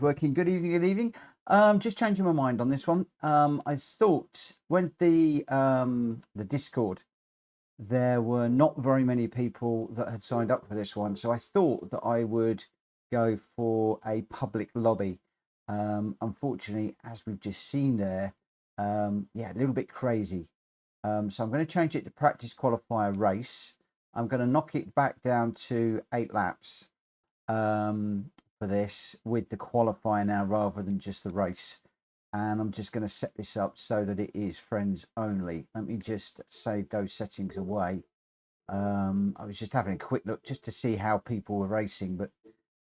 working. Good evening, good evening. Just changing my mind on this one. I thought when the Discord, there were not very many people that had signed up for this one, so I thought that I would go for a public lobby. Unfortunately, as we've just seen there, yeah, a little bit crazy. So I'm going to change it to practice qualifier race. I'm going to knock it back down to 8 laps for this with the qualifier now rather than just the race. And I'm just going to set this up so that it is friends only. Let me just save those settings away. I was just having a quick look just to see how people were racing, but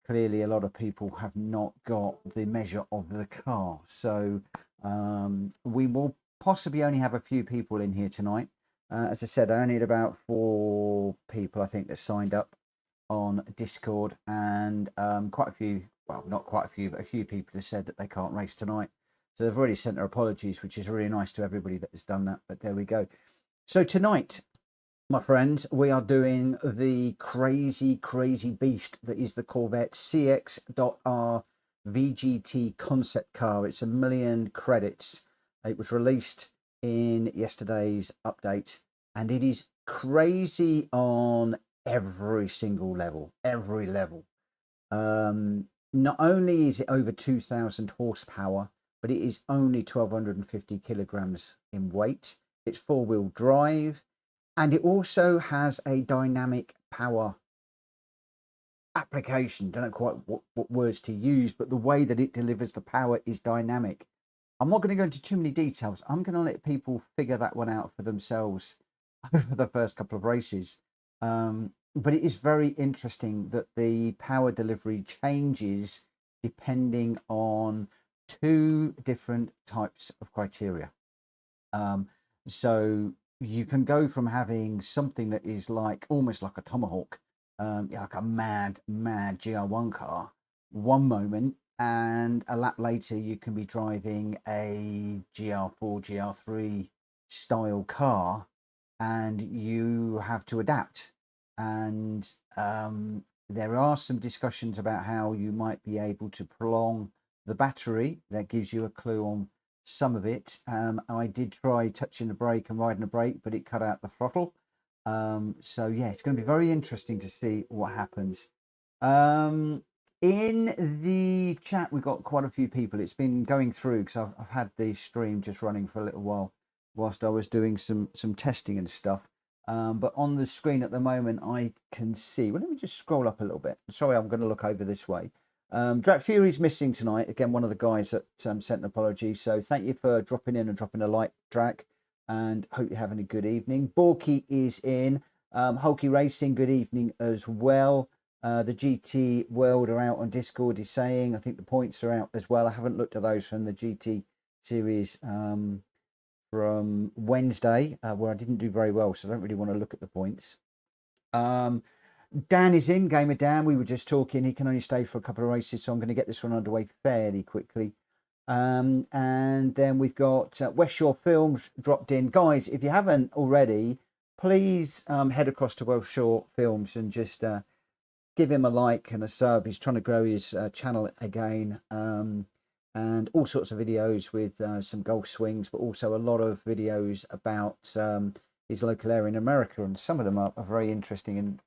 clearly a lot of people have not got the measure of the car. So we will possibly only have a few people in here tonight. As I said, I only had about 4 people, I think, that signed up on Discord, and quite a few, well, not quite a few, but a few people have said that they can't race tonight. So they've already sent their apologies, which is really nice to everybody that has done that. But there we go. So tonight, my friends, we are doing the crazy, crazy beast that is the Corvette CX.R VGT Concept car. It's 1 million credits. It was released in yesterday's update, and it is crazy on every single level, every level. Not only is it over 2,000 horsepower, but it is only 1,250 kilograms in weight. It's 4-wheel drive, and it also has a dynamic power application. Don't know quite what words to use, but the way that it delivers the power is dynamic. I'm not going to go into too many details. I'm going to let people figure that one out for themselves over the first couple of races. But it is very interesting that the power delivery changes depending on 2 different types of criteria. So you can go from having something that is like almost like a Tomahawk, like a mad GR1 car, one moment, and a lap later you can be driving a GR4, GR3 style car, and you have to adapt. And there are some discussions about how you might be able to prolong the battery. That gives you a clue on some of it. I did try touching the brake and riding the brake, but it cut out the throttle. So yeah, it's going to be very interesting to see what happens. In the chat, we've got quite a few people. It's been going through because I've had the stream just running for a little while whilst I was doing some testing and stuff. But on the screen at the moment, I can see. Well, let me just scroll up a little bit. Sorry, I'm going to look over this way. Drat Fury's missing tonight. Again, one of the guys that sent an apology. So thank you for dropping in and dropping a like, Drak, and hope you're having a good evening. Borky is in. Hulky Racing, good evening as well. The GT World are out on Discord is saying. I think the points are out as well. I haven't looked at those from the GT series from Wednesday, where I didn't do very well, so I don't really want to look at the points. Dan is in, Gamer Dan. We were just talking. He can only stay for a couple of races, so I'm going to get this one underway fairly quickly. And then we've got West Shore Films dropped in. Guys, if you haven't already, please head across to West Shore Films and just give him a like and a sub. He's trying to grow his channel again. And all sorts of videos with some golf swings, but also a lot of videos about his local area in America, and some of them are very interesting, and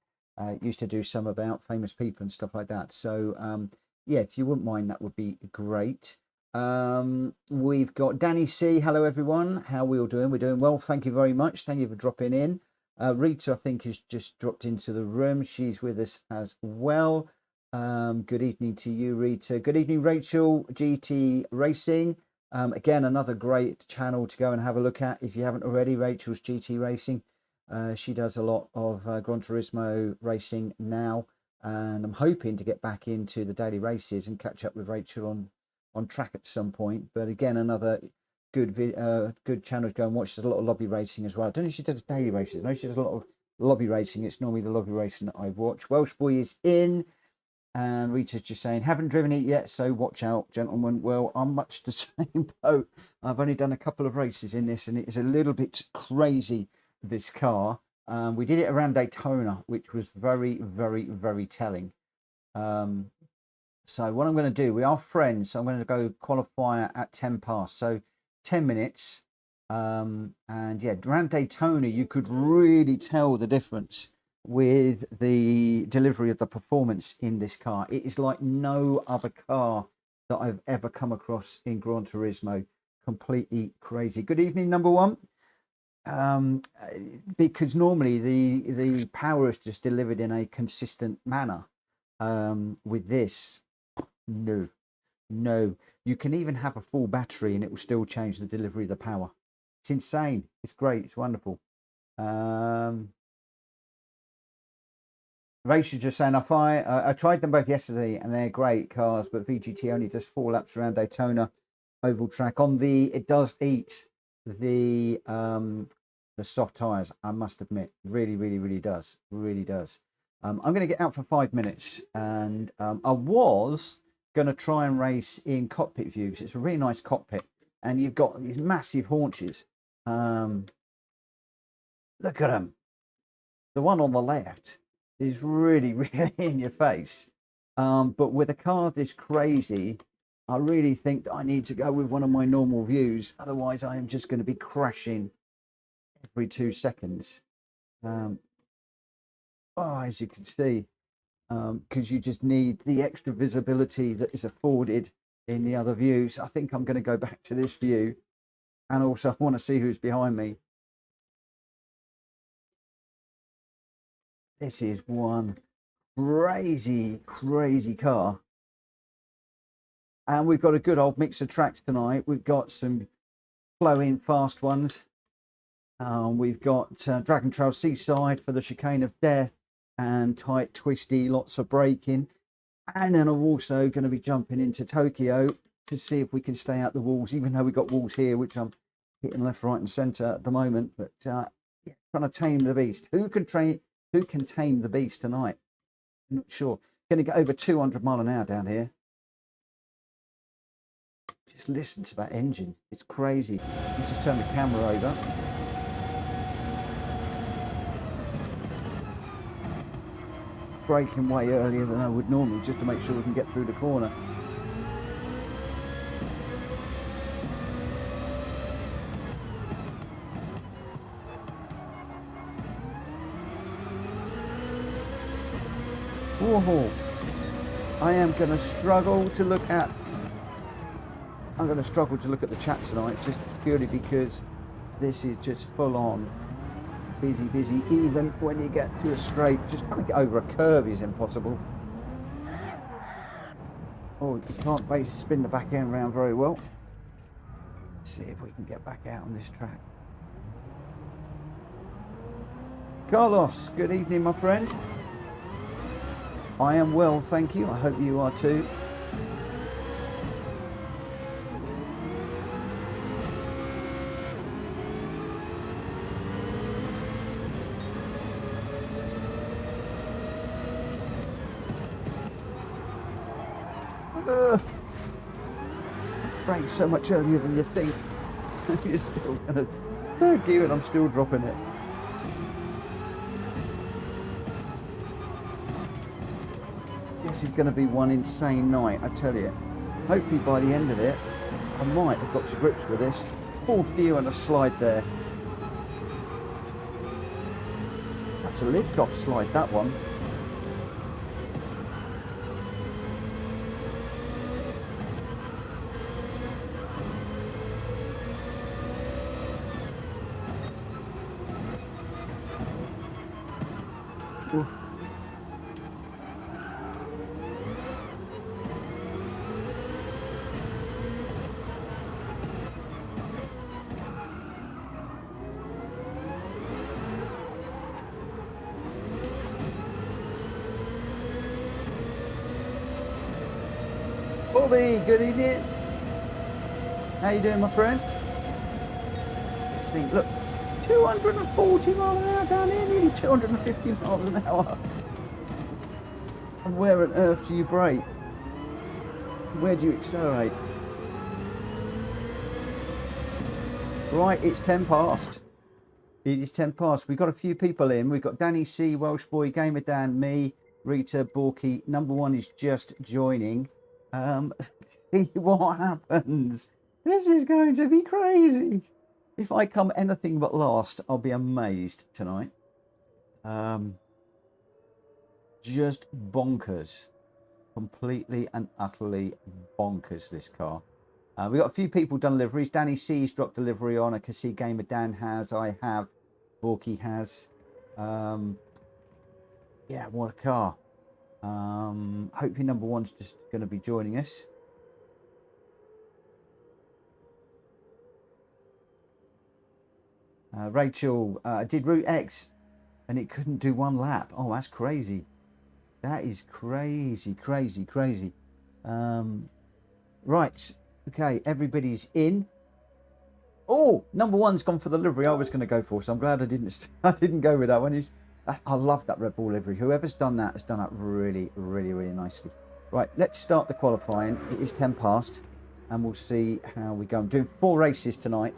used to do some about famous people and stuff like that. So yeah, if you wouldn't mind, that would be great. We've got Danny C. Hello everyone, how are we all doing? We're doing well, thank you very much. Thank you for dropping in. Rita, I think, has just dropped into the room. She's with us as well. Good evening to you, Rita. Good evening, Rachel, GT Racing. Again, another great channel to go and have a look at if you haven't already. Rachel's GT Racing. She does a lot of Gran Turismo racing now, and I'm hoping to get back into the daily races and catch up with Rachel on track at some point. But again, another good channel to go and watch. There's a lot of lobby racing as well. I don't know if she does daily races. No, she does a lot of lobby racing. It's normally the lobby racing that I watch. Welsh Boy is in. And Rita's just saying, haven't driven it yet, so watch out, gentlemen. Well, I'm much the same boat. I've only done a couple of races in this, and it is a little bit crazy, this car. We did it around Daytona, which was very, very, very telling. So what I'm going to do, we are friends, so I'm going to go qualifier at 10 past, so 10 minutes. And yeah, around Daytona, you could really tell the difference with the delivery of the performance in this car. It is like no other car that I've ever come across in Gran Turismo. Completely crazy. Good evening, number one. Because normally the power is just delivered in a consistent manner. With this, no, you can even have a full battery and it will still change the delivery of the power. It's insane. It's great. It's wonderful. Rach is just saying, I tried them both yesterday and they're great cars, but VGT only does 4 laps around Daytona oval track. It does eat the soft tires, I must admit. Really does. I'm going to get out for 5 minutes, and I was going to try and race in cockpit view because it's a really nice cockpit, and you've got these massive haunches. Look at them. The one on the left is really in your face. But with a car this crazy, I really think that I need to go with one of my normal views. Otherwise, I am just going to be crashing every 2 seconds. As you can see, because you just need the extra visibility that is afforded in the other views. I think I'm going to go back to this view, and also I want to see who's behind me. This is one crazy car. And we've got a good old mix of tracks tonight. We've got some flowing fast ones. We've got Dragon Trail Seaside for the chicane of death, and tight, twisty, lots of braking. And then I'm also going to be jumping into Tokyo to see if we can stay out the walls, even though we've got walls here, which I'm hitting left, right and centre at the moment. But yeah, trying to tame the beast. Who can tame the beast tonight? I'm not sure. Going to get over 200 mile an hour down here. Just listen to that engine. It's crazy. You just turn the camera over. Braking way earlier than I would normally, just to make sure we can get through the corner. Whoa. I am going to struggle to look at the chat tonight, just purely because this is just full on busy. Even when you get to a straight, just trying to get over a curve is impossible. Oh, you can't basically spin the back end round very well. Let's see if we can get back out on this track. Carlos, good evening, my friend. I am well, thank you. I hope you are too. Brake so much earlier than you think. You're still gonna third gear and I'm still dropping it. This is going to be one insane night, I tell you. Hopefully by the end of it, I might have got to grips with this. 4th gear and a slide there. That's a lift-off slide, that one. Ooh. Bobby, good evening. How you doing, my friend? This thing, look, 240 miles an hour down here, nearly 250 miles an hour. And where on earth do you brake? Where do you accelerate? Right, it's 10 past. It is 10 past. We've got a few people in. We've got Danny C, Welsh Boy, Gamer Dan, me, Rita, Borky, number one is just joining. See what happens. This is going to be crazy. If I come anything but last, I'll be amazed tonight. Just bonkers. Completely and utterly bonkers, this car. We've got a few people done deliveries. Danny C's dropped delivery on. I can see Gamer Dan has. I have. Borky has. Yeah, what a car. Hopefully number one's just going to be joining us. Rachel, did Route X and it couldn't do one lap. Oh, that's crazy. That is crazy, crazy, crazy. Right. Okay, everybody's in. Oh, number one's gone for the livery I was going to go for, so I'm glad I didn't go with that one. I love that Red Bull livery. Whoever's done that has done that really, really, really nicely. Right, let's start the qualifying. It is 10 past, and we'll see how we go. I'm doing 4 races tonight.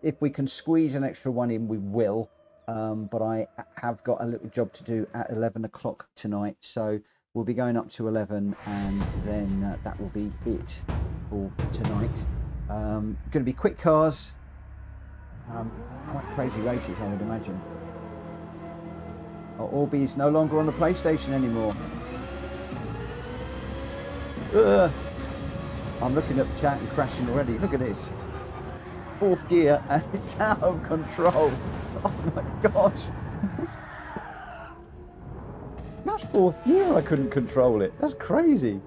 If we can squeeze an extra one in, we will. But I have got a little job to do at 11 o'clock tonight, so we'll be going up to 11, and then that will be it for tonight. Going to be quick cars, quite crazy races, I would imagine. Orby's no longer on the PlayStation anymore. I'm looking at the chat and crashing already. Look at this. 4th gear and it's out of control. Oh my gosh. That's 4th gear, I couldn't control it. That's crazy.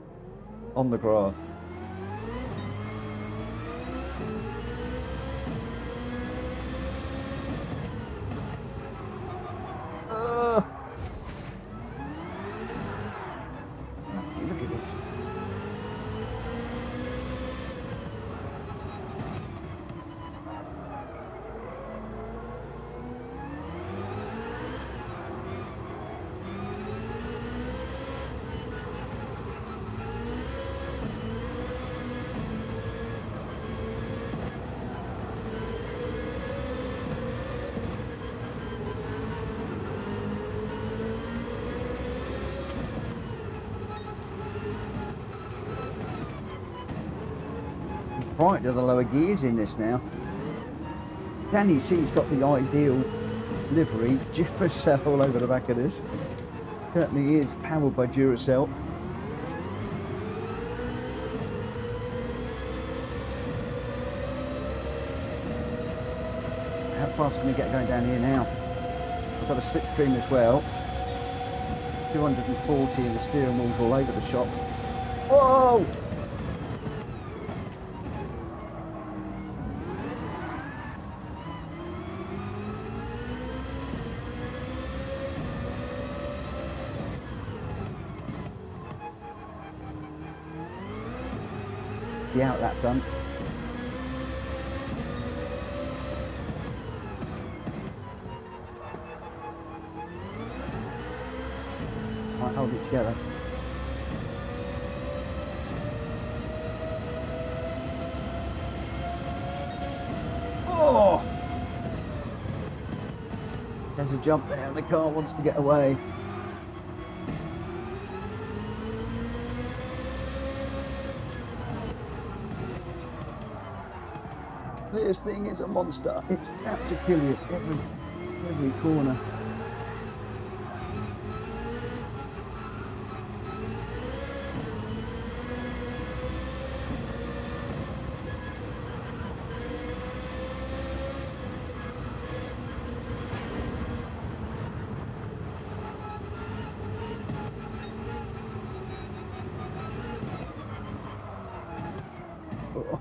On the grass. Look at this. Right to the lower gears in this now. Danny C's got the ideal livery. Duracell all over the back of this. Certainly is powered by Duracell. How fast can we get going down here now? I've got a slipstream as well. 240 and the steering wheel's all over the shop. Whoa! Out that done. Might hold it together. Oh! There's a jump there and the car wants to get away. This thing is a monster. It's out to kill you every corner. Oh.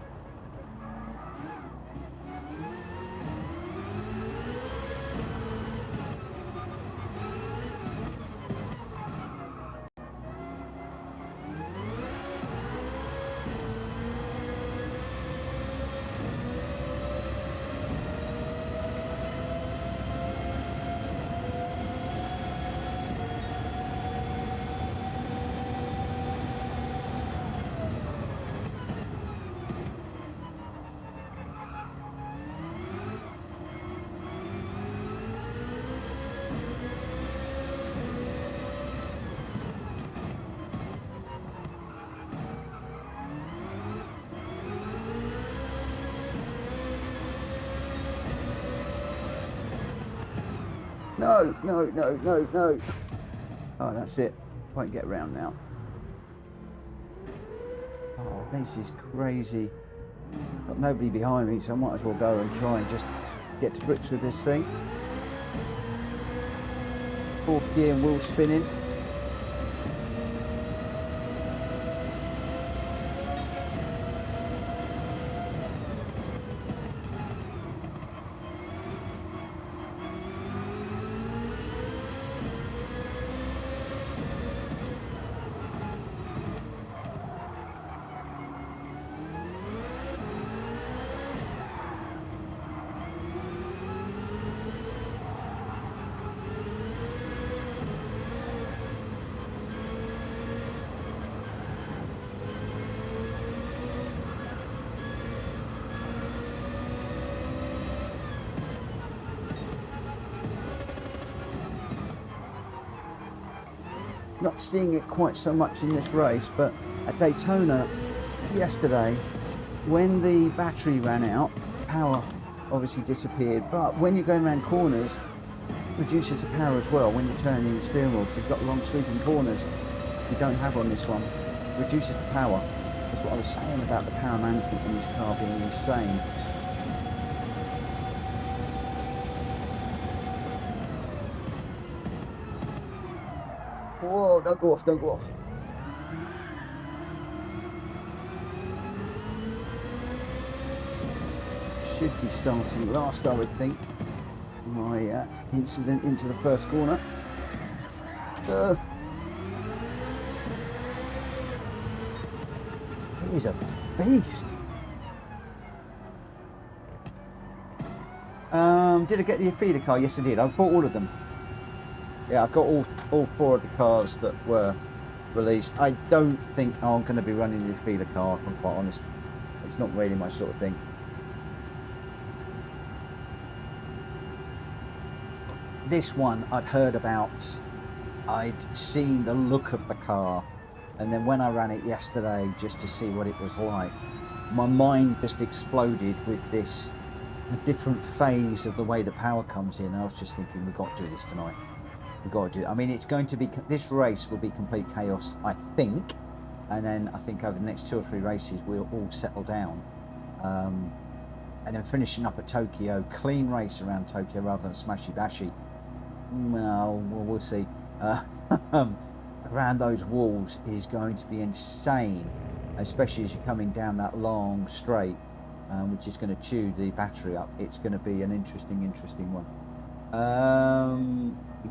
No, no, no, no, no. Oh, that's it. Won't get around now. Oh, this is crazy. Got nobody behind me, so I might as well go and try and just get to grips with this thing. Fourth gear and wheel spinning. Not seeing it quite so much in this race, but at Daytona yesterday, when the battery ran out, power obviously disappeared, but when you're going around corners, it reduces the power as well when you're turning the steering wheel. So you've got long sweeping corners you don't have on this one. It reduces the power. That's what I was saying about the power management in this car being insane. Whoa, don't go off, don't go off. Should be starting last, I would think. My incident into the first corner. He's a beast. Did I get the feeder car? Yes, I did. I bought all of them. Yeah, I've got all four of the cars that were released. I don't think I'm going to be running the feeder car, if I'm quite honest. It's not really my sort of thing. This one I'd heard about. I'd seen the look of the car, and then when I ran it yesterday just to see what it was like, my mind just exploded with this different phase of the way the power comes in. I was just thinking, we've got to do this tonight. We've got to do it. I mean, it's going to be, this race will be complete chaos, I think, and then I think over the next 2 or 3 races we'll all settle down, and then finishing up at Tokyo, clean race around Tokyo rather than smashy bashy. Well, we'll see. Around those walls is going to be insane, especially as you're coming down that long straight, which is going to chew the battery up. It's going to be an interesting one.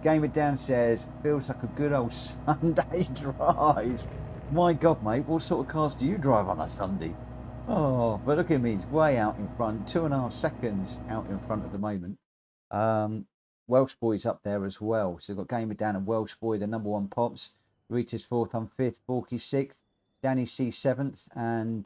Gamer Dan says, feels like a good old Sunday drive. My God, mate, what sort of cars do you drive on a Sunday? Oh, but look at me, he's way out in front, 2.5 seconds out in front at the moment. Welsh Boy's up there as well. So we've got Gamer Dan and Welsh Boy, the #1 pops. Rita's 4th, I'm 5th, Borky 6th, Danny C 7th, and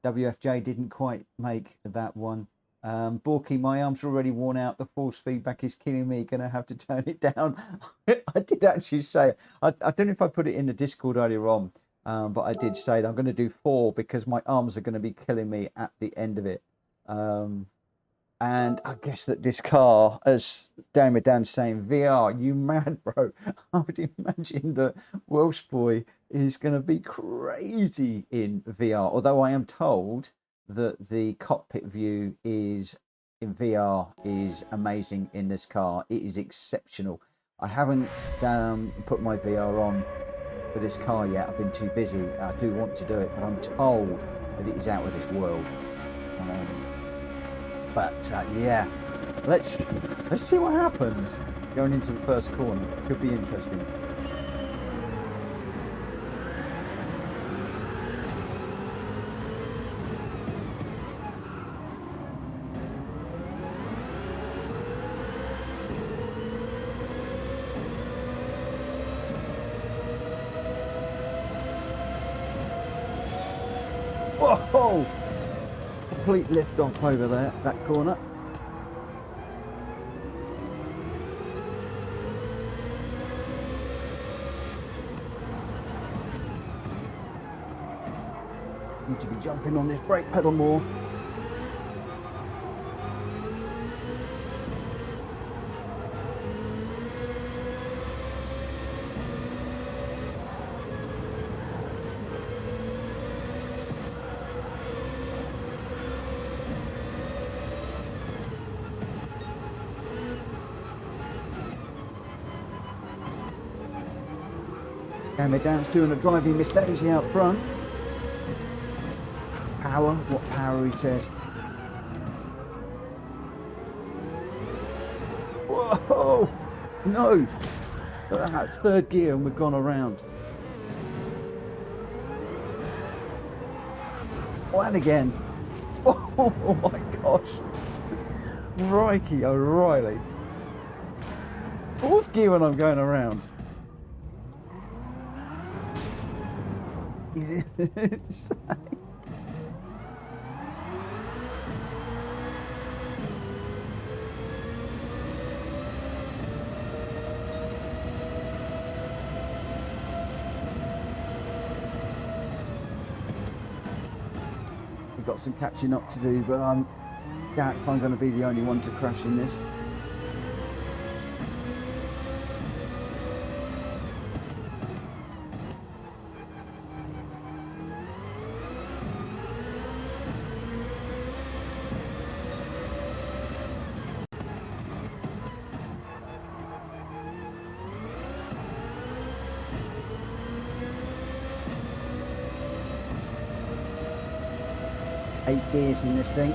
WFJ didn't quite make that one. Borky, my arms are already worn out. The force feedback is killing me. Gonna have to turn it down. I did actually say, I don't know if I put it in the Discord earlier on, but I did say that I'm going to do 4 because my arms are going to be killing me at the end of it. And I guess that this car, as Dan's saying, VR, you mad, bro? I would imagine that Welsh Boy is going to be crazy in VR. Although I am told that the cockpit view is in VR is amazing in this car. It is exceptional. I haven't put my VR on for this car yet. I've been too busy. I do want to do it, but I'm told that it is out of this world. But yeah, let's see what happens going into the first corner. Could be interesting. Whoa! Complete lift off over there, that corner. Need to be jumping on this brake pedal more. Camera down's doing a driving mistakes out front. Power, what power he says. Whoa! No! That's third gear and we've gone around. Oh, and again. Oh my gosh. Crikey O'Reilly. Fourth gear when I'm going around. He's insane. We've got some catching up to do, but I doubt if I'm going to be the only one to crash in this. Eight gears in this thing.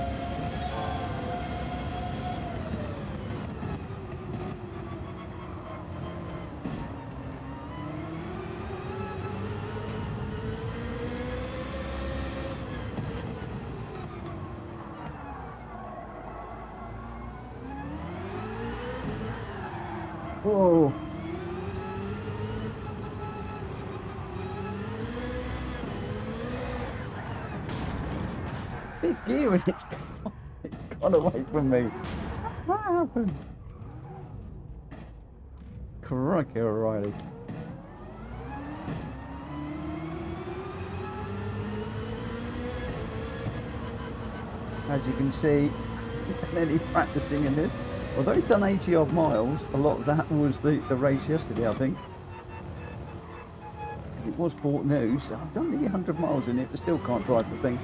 Whoa. Fifth gear and it's gone away from me. What happened? Crikey O'Reilly. As you can see, nearly practicing in this. Although he's done 80 odd miles, a lot of that was the race yesterday, I think. Because it was bought new, so I've done nearly 100 miles in it, but still can't drive the thing.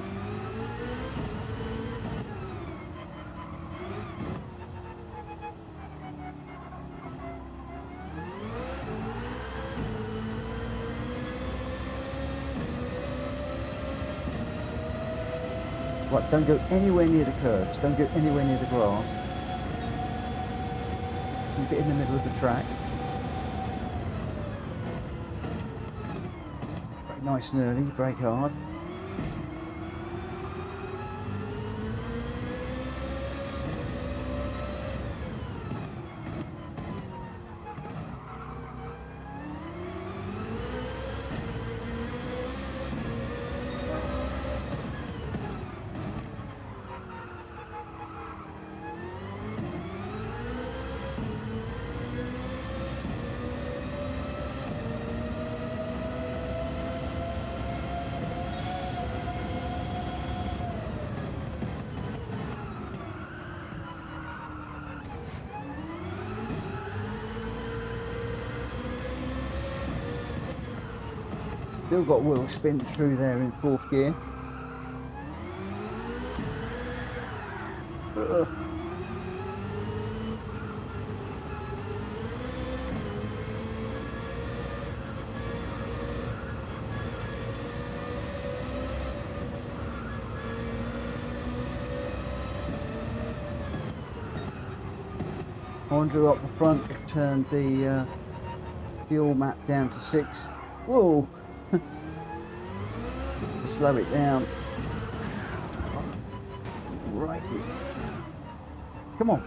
Right, don't go anywhere near the curbs, don't go anywhere near the grass. Keep it in the middle of the track. Very nice and early, brake hard. Still got wheel spin through there in fourth gear. Andrew up the front, turned the fuel map down to 6. Whoa! Slow it down. Righty. Come on.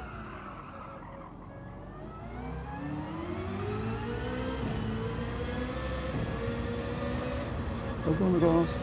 Go on the grass.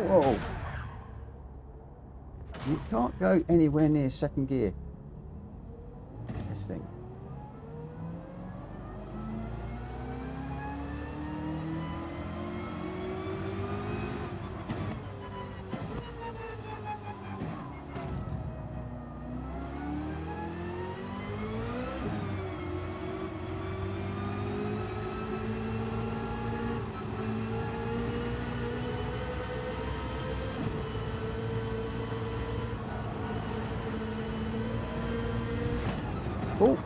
Whoa. You can't go anywhere near second gear. This thing. Oh.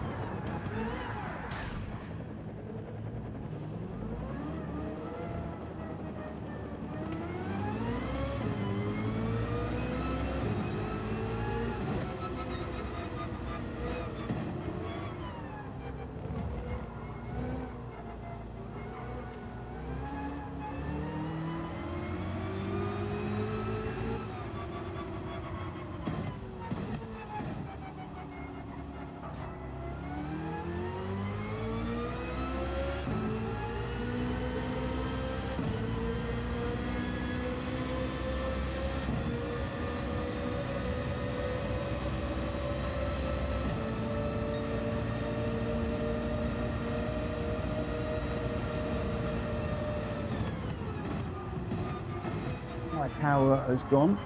My power has gone.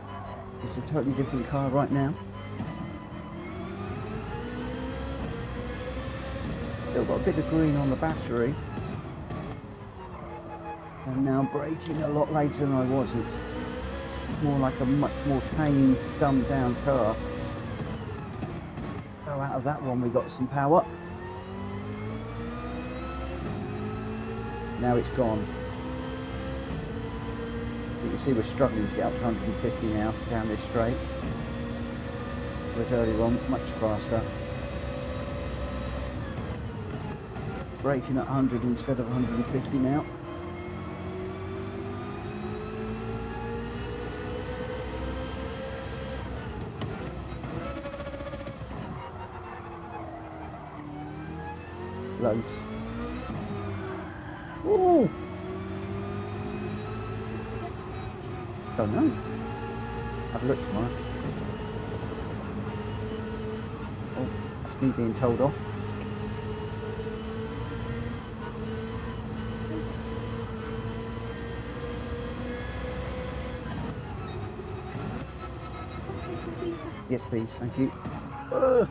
It's a totally different car right now. Still got a bit of green on the battery. I'm now braking a lot later than I was. It's more like a much more tame, dumbed down car. So out of that one we got some power. Now it's gone. You can see we're struggling to get up to 150 now down this straight. Whereas earlier on, much faster. Braking at 100 instead of 150 now. Loads. Ooh! Don't know. Have a look tomorrow. Oh, that's me being told off. Yes, please. Thank you. Ugh.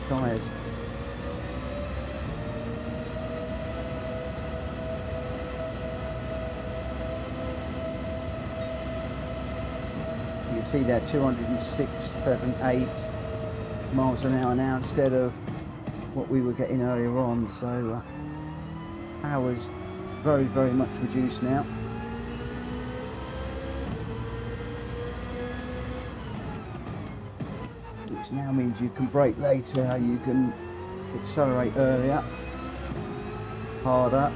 Tyres. You can see there 206, 7, 8 miles an hour now instead of what we were getting earlier on, so power's very, very much reduced now. Which now means you can brake later, you can accelerate earlier, harder,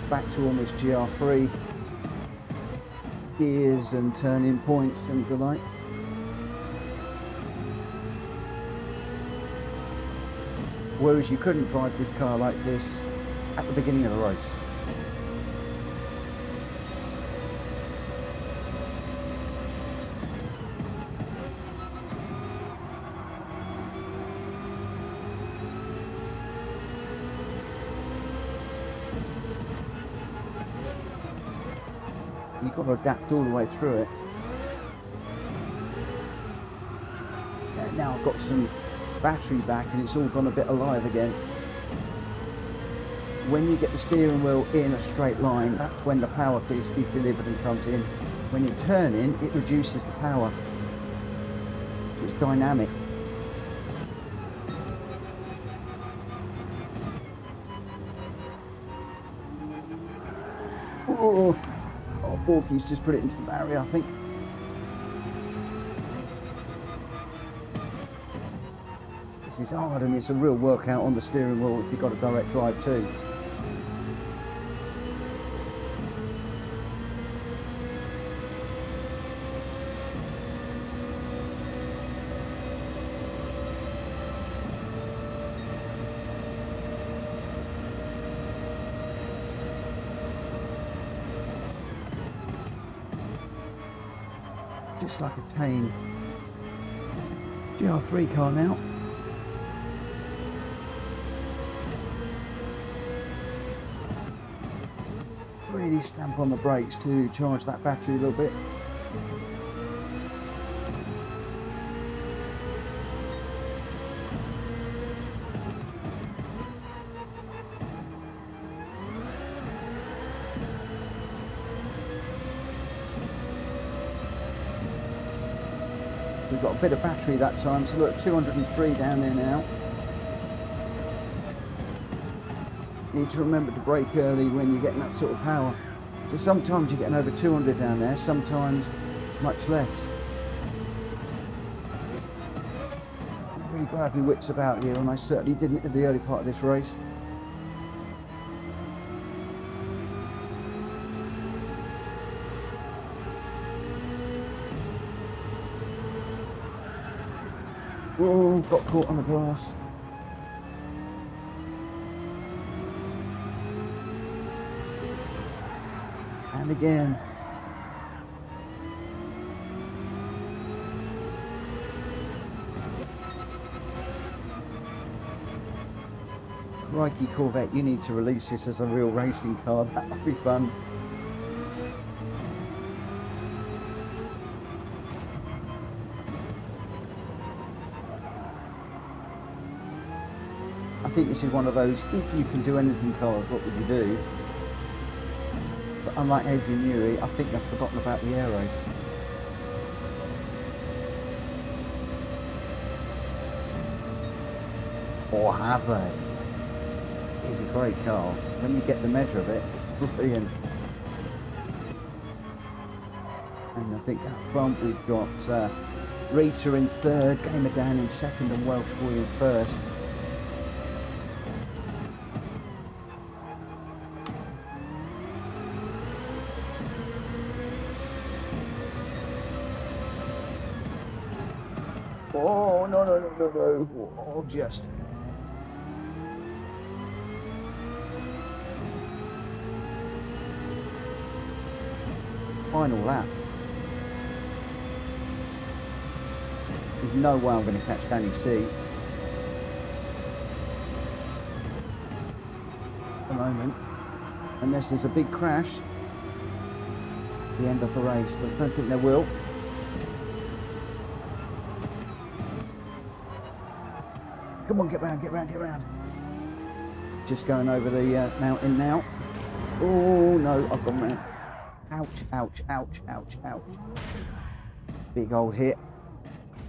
back to almost GR3 gears and turning points and the like. Whereas you couldn't drive this car like this at the beginning of the race. You've got to adapt all the way through it. So now I've got some battery back and it's all gone a bit alive again. When you get the steering wheel in a straight line, that's when the power piece is delivered and comes in. When you're turning, it reduces the power. So it's dynamic. Oh, Borky's just put it into the barrier, I think. This is hard and it's a real workout on the steering wheel if you've got a direct drive too. just like a tame GR3 car now. Really stamp on the brakes to charge that battery a little bit. We've got a bit of battery that time, so look, 203 down there now. Need to remember to brake early when you're getting that sort of power. So sometimes you're getting over 200 down there, sometimes much less. I've really got to have my wits about here, and I certainly didn't at the early part of this race. Oh, got caught on the grass. And again. Crikey, Corvette, you need to release this as a real racing car. That might be fun. I think this is one of those, if you can do anything cars, what would you do? But unlike Adrian Newey, I think they've forgotten about the aero. Or have they? It's a great car. When you get the measure of it, it's brilliant. And I think out front we've got Rita in third, Gamer Dan in second, and Welsh Boy in first. Oh, no. Oh, just. Final lap. There's no way I'm going to catch Danny C. At the moment. Unless there's a big crash. At the end of the race, but I don't think there will. Come on, get round. Just going over the mountain now. Oh no, I've gone round. Ouch. Big old hit.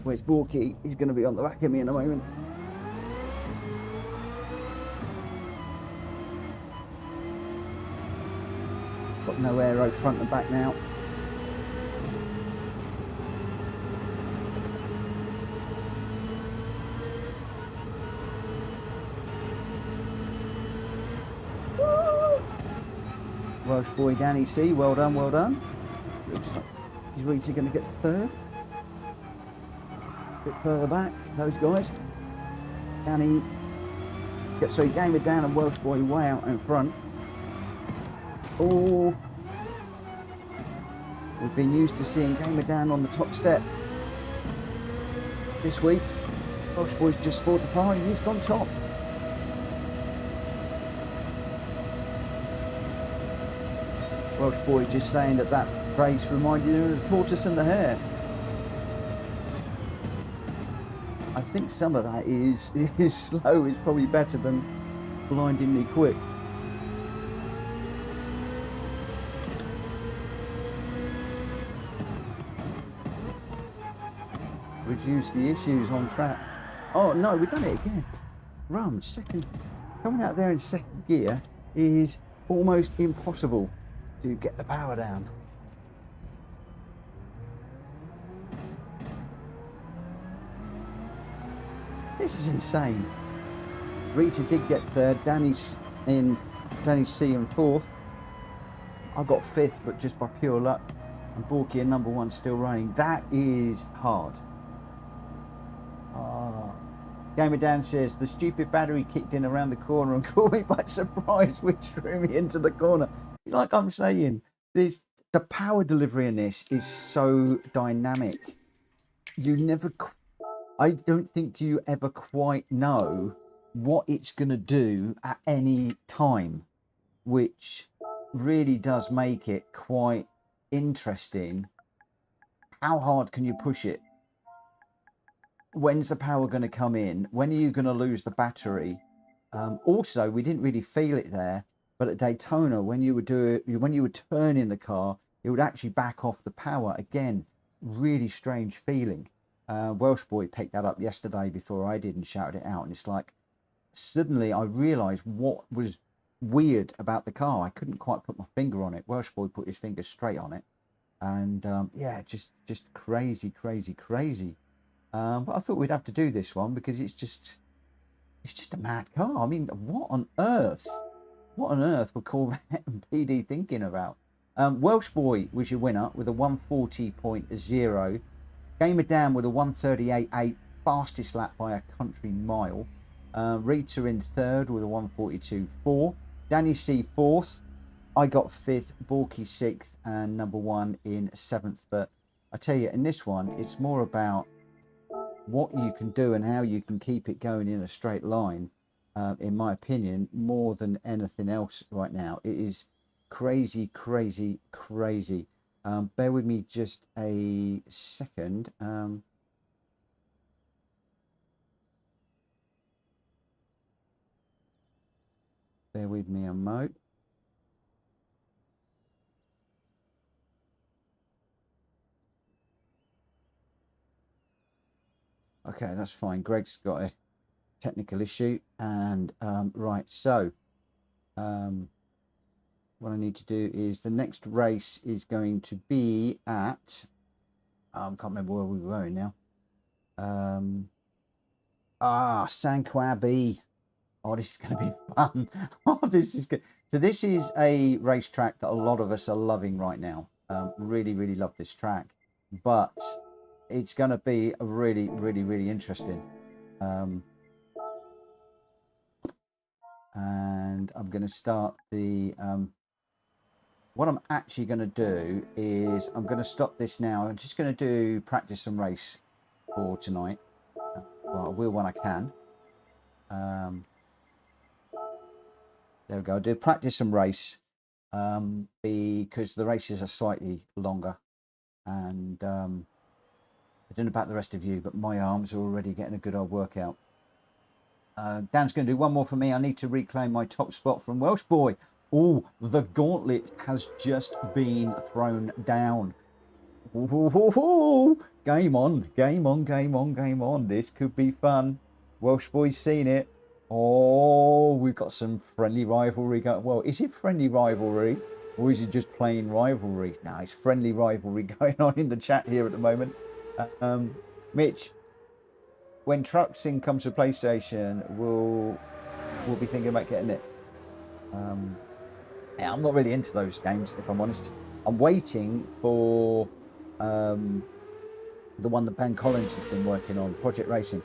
Where's Borky? He's going to be on the back of me in a moment. Got no aero front and back now. Welsh boy Danny C, well done. Looks like he's really going to get third. A bit further back, those guys. Danny, sorry, Gamer Dan and Welsh boy way out in front. Oh, we've been used to seeing Gamer Dan on the top step this week. Welsh boy's just scored the party, he's gone top. Welsh boy just saying that race reminded him of the tortoise and the hare. I think some of that is slow is probably better than blindingly quick. Reduce the issues on track. Oh no, we've done it again. Rum, second, coming out there in second gear is almost impossible to get the power down. This is insane. Rita did get third, Danny C in fourth. I got fifth, but just by pure luck. And Borky in number one still running. That is hard. Gamer Dan says, the stupid battery kicked in around the corner and caught me by surprise, which threw me into the corner. Like I'm saying, there's the power delivery in this is so dynamic. You never, I don't think you ever quite know what it's going to do at any time, which really does make it quite interesting. How hard can you push it? When's the power going to come in? When are you going to lose the battery? Also, we didn't really feel it there, but at Daytona, when you were turning the car, it would actually back off the power. Again, really strange feeling. Welsh Boy picked that up yesterday before I did and shouted it out, and it's like suddenly I realised what was weird about the car. I couldn't quite put my finger on it. Welsh Boy put his finger straight on it, and yeah, just crazy. But I thought we'd have to do this one because it's just a mad car. I mean, what on earth were Corvette and PD thinking about? Welsh Boy was your winner with a 140.0. Gamer Dan with a 138.8, fastest lap by a country mile. Rita in third with a 142.4. Danny C fourth. I got fifth. Borky sixth, and number one in seventh. But I tell you, in this one, it's more about what you can do and how you can keep it going in a straight line. In my opinion, more than anything else right now, it is crazy. Bear with me just a second. Bear with me a mo. Okay, that's fine. Greg's got a technical issue, and right, so what I need to do is the next race is going to be at I can't remember where we were going now. Croix B. Oh, this is going to be fun. Oh, this is good. So this is a racetrack that a lot of us are loving right now. Really love this track, but it's going to be a really interesting. And I'm going to start the what I'm actually going to do is I'm going to stop this now. I'm just going to do practice and race for tonight. Well, I will when I can. There we go. I'll do practice and race because the races are slightly longer, and I don't know about the rest of you, but my arms are already getting a good old workout. Dan's going to do one more for me. I need to reclaim my top spot from Welsh Boy. Oh, the gauntlet has just been thrown down. Ooh, game on. This could be fun. Welsh Boy's seen it. Oh, we've got some friendly rivalry going. Well, is it friendly rivalry or is it just plain rivalry? No, it's friendly rivalry going on in the chat here at the moment. Mitch, when Truxing comes to PlayStation, we'll be thinking about getting it. Yeah, I'm not really into those games, if I'm honest. I'm waiting for the one that Ben Collins has been working on, Project Racing.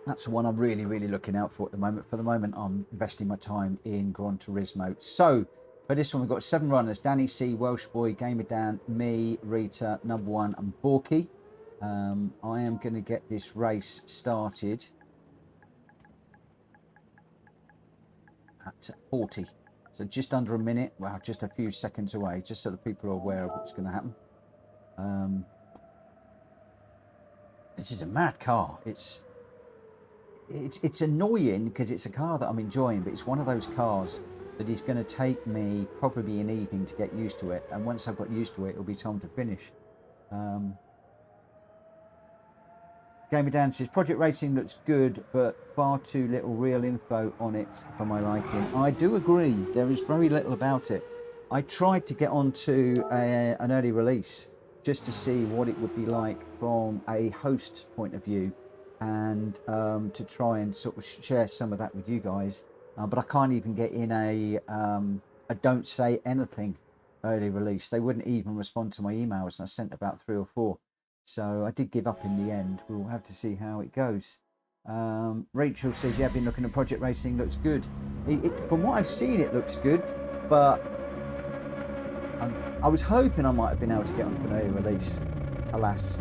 That's the one I'm really looking out for at the moment. For the moment, I'm investing my time in Gran Turismo. So for this one, we've got 7 runners: Danny C, Welsh Boy, Gamer Dan, me, Rita, number 1, and Borky. I am going to get this race started at 40. So just under a minute. Well, just a few seconds away, just so that people are aware of what's going to happen. This is a mad car. It's annoying because it's a car that I'm enjoying, but it's one of those cars that is going to take me probably an evening to get used to it, and once I've got used to it, it'll be time to finish. Gamer Dan says Project Racing looks good, but far too little real info on it for my liking. I do agree, there is very little about it. I tried to get onto an early release just to see what it would be like from a host's point of view, and to try and sort of share some of that with you guys, but I can't even get in a don't say anything early release. They wouldn't even respond to my emails, and I sent about 3 or 4, so I did give up in the end. We'll have to see how it goes. Rachel says, yeah, I've been looking at Project Racing, looks good. From what I've seen, it looks good, but I was hoping I might have been able to get onto an early release. Alas,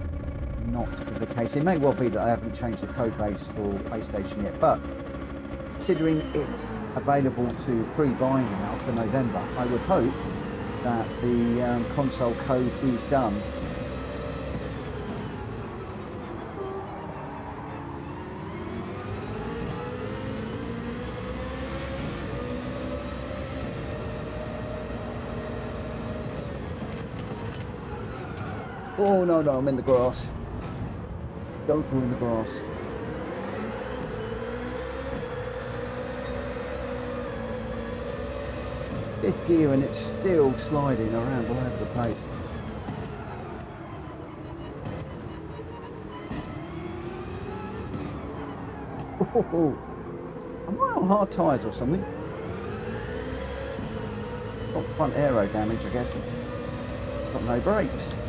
not the case. It may well be that I haven't changed the code base for PlayStation yet, but considering it's available to pre-buy now for November, I would hope that the console code is done. Oh no, I'm in the grass. Don't go in the grass. Fifth gear and it's still sliding around all over the place. Oh, am I on hard tyres or something? Got front aero damage, I guess. Got no brakes.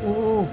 Oh.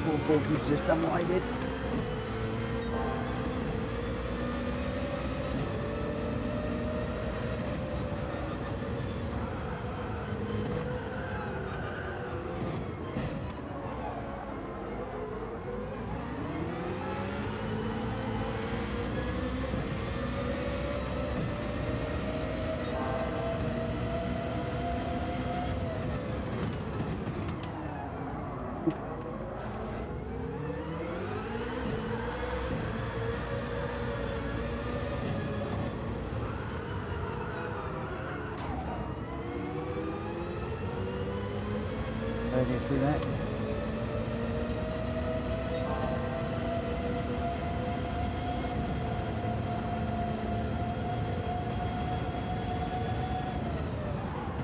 Poor Bogey's just unwinded. Through that.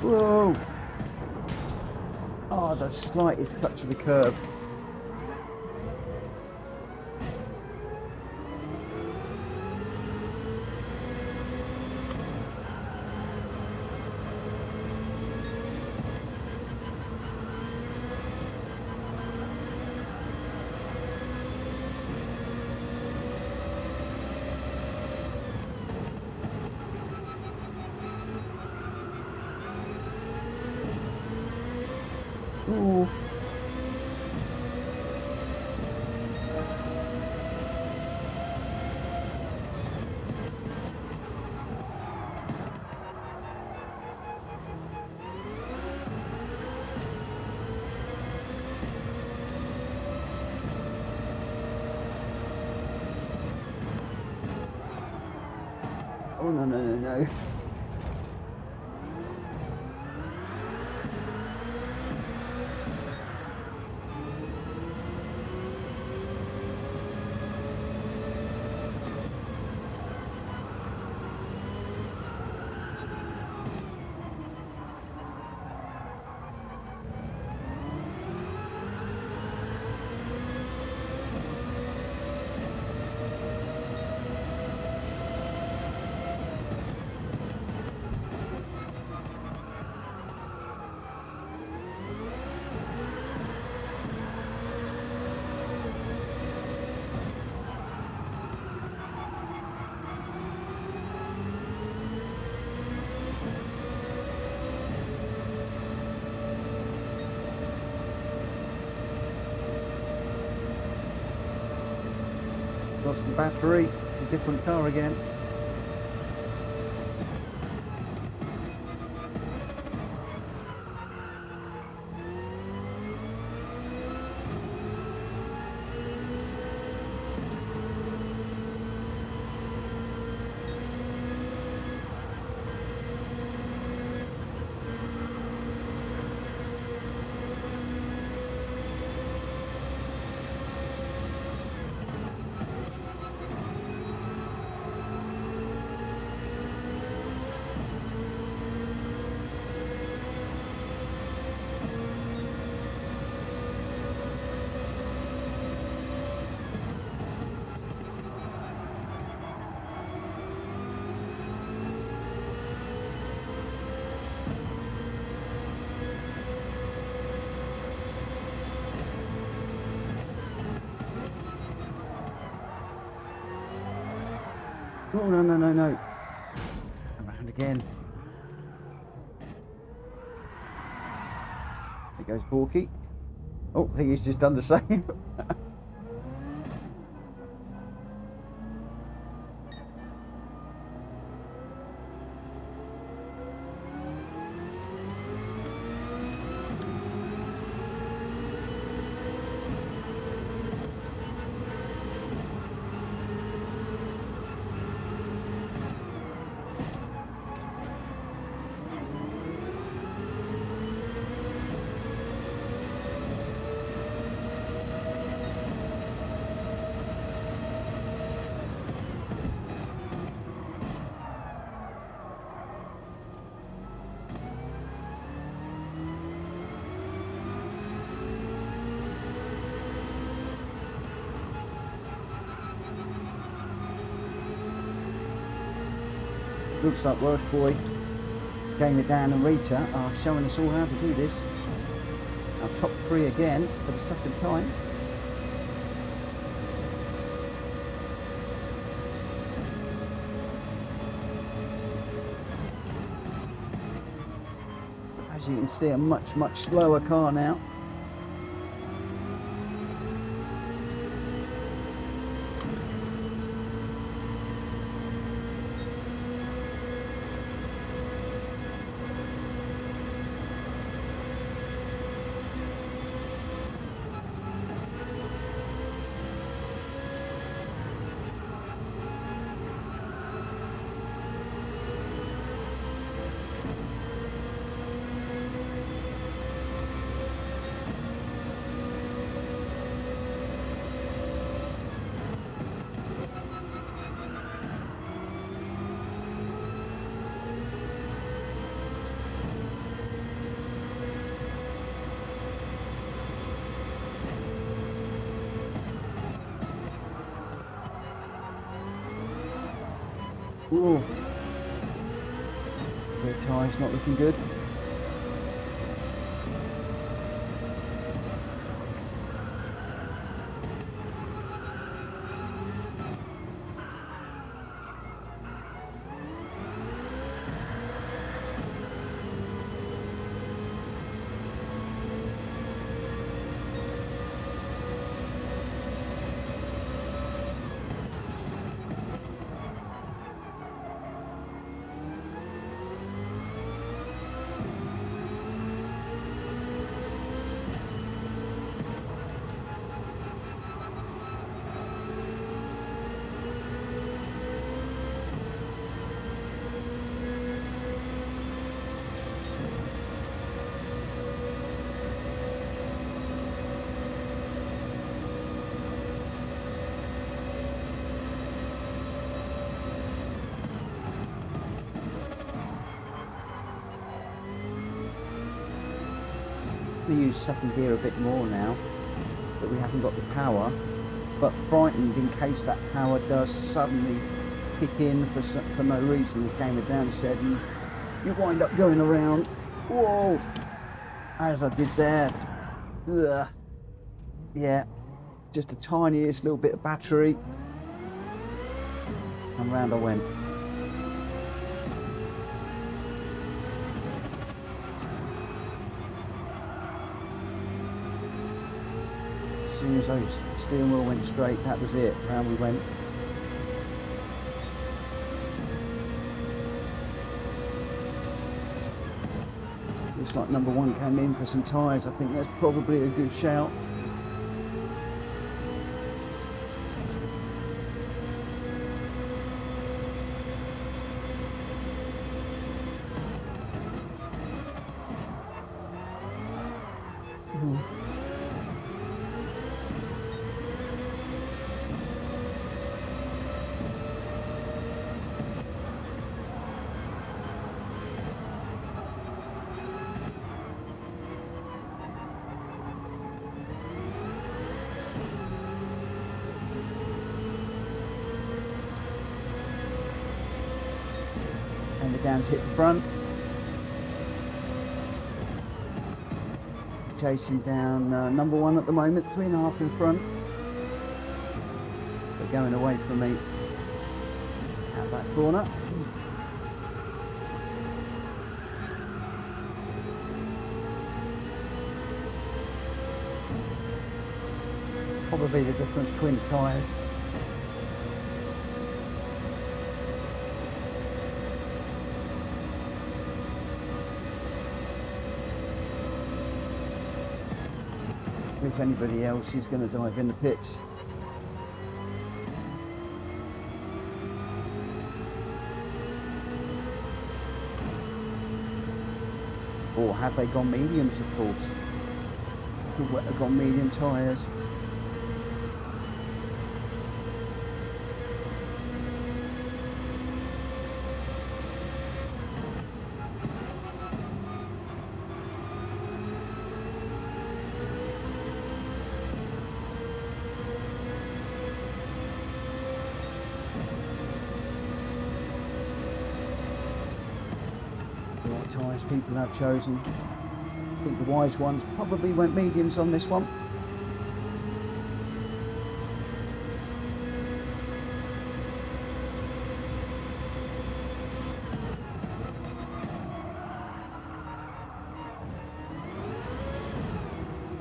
Whoa! Oh, the slightest touch of the curb. Ooh. Oh, no. Lost the battery. It's a different car again. Oh, no, no, no, no. Around again. There goes Porky. Oh, I think he's just done the same. Looks like Welsh Boy, Game It Down and Rita are showing us all how to do this. Our top 3 again for the second time. As you can see, a much slower car now. Ooh. Rear tyre's not looking good. We use second gear a bit more now, but we haven't got the power. But frightened in case that power does suddenly kick in for no reason, as Game It Down said, and you wind up going around. Whoa! As I did there. Ugh. Yeah, just the tiniest little bit of battery, and round I went. soon as those steering wheel went straight, that was it. Round we went. Looks like number one came in for some tyres. I think that's probably a good shout. And the down's hit the front. Chasing down number one at the moment, 3.5 in front. They're going away from me out that corner. Probably the difference between the tyres. If anybody else is going to dive in the pits. Or have they gone mediums, of course? Who have gone medium tyres? Tyres people have chosen. I think the wise ones probably went mediums on this one.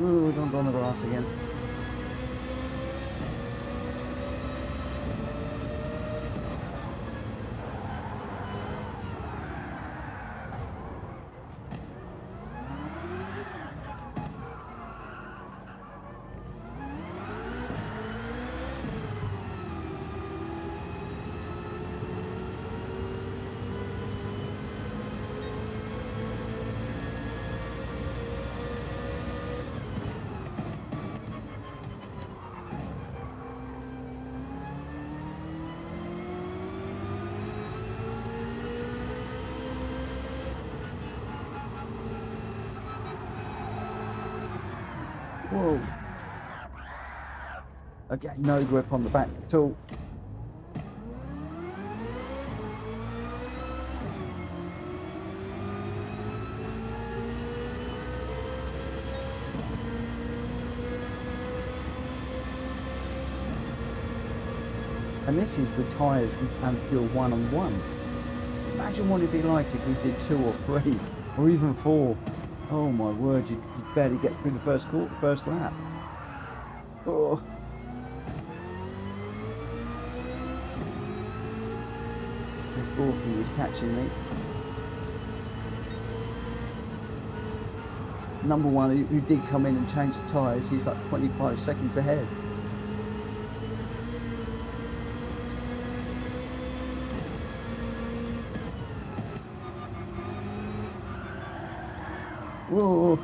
Ooh, don't go on the grass again. Whoa. Okay, no grip on the back at all. And this is with tyres and fuel 1-on-1. Imagine what it'd be like if we did 2 or 3 or even 4. Oh my word, you'd barely get through the first lap. Oh. This Borky is catching me. Number one, who did come in and change the tyres, he's like 25 seconds ahead. Whoa.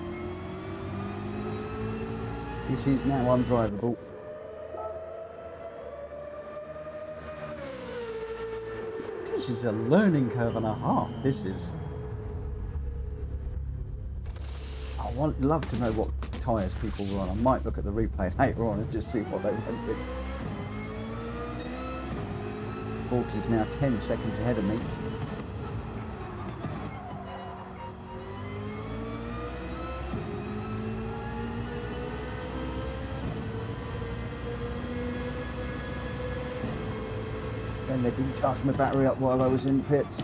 This is now undrivable. This is a learning curve and a half, this is. I would love to know what tyres people were on. I might look at the replay later on and just see what they went with. Borky's now 10 seconds ahead of me. And they didn't charge my battery up while I was in the pits.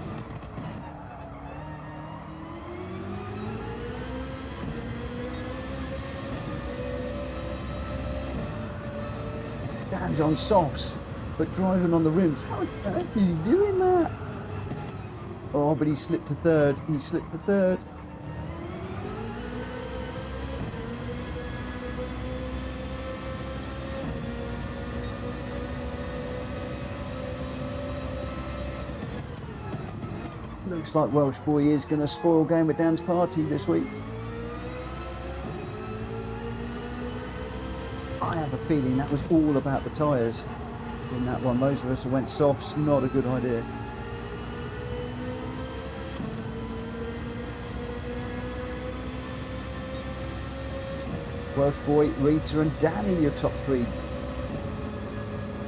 Dan's on softs, but driving on the rims. How the heck is he doing that? Oh, but he slipped to third. He slipped to third. Looks like Welsh Boy is going to spoil Game of Dan's party this week. I have a feeling that was all about the tyres in that one. Those of us who went softs, not a good idea. Welsh Boy, Rita and Danny, your top three.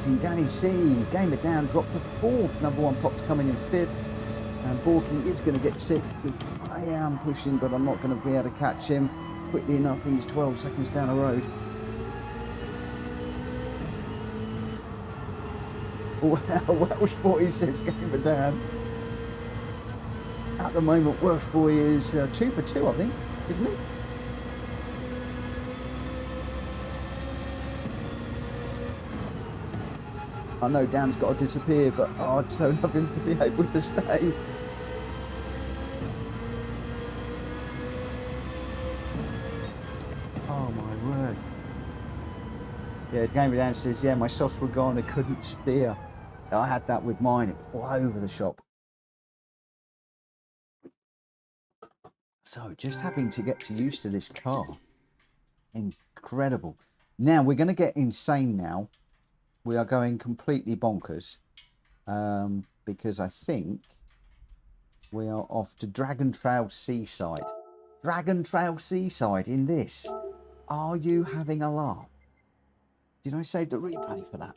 Team Danny C, Game of Dan dropped to fourth. Number one Pop's coming in fifth. And Borking is going to get sick because I am pushing, but I'm not going to be able to catch him quickly enough. He's 12 seconds down the road. Welsh Boy says Game of Dan. At the moment, Welsh Boy is 2 for 2, I think, isn't he? I know Dan's got to disappear, but oh, I'd so love him to be able to stay. Oh my word. Yeah, Game of Dan says, yeah, my softs were gone, I couldn't steer. I had that with mine, it was all over the shop. So just having to get used to this car. Incredible. Now we're going to get insane now. We are going completely bonkers because I think we are off to Dragon Trail Seaside. Dragon Trail Seaside in this. Are you having a laugh? Did I save the replay for that?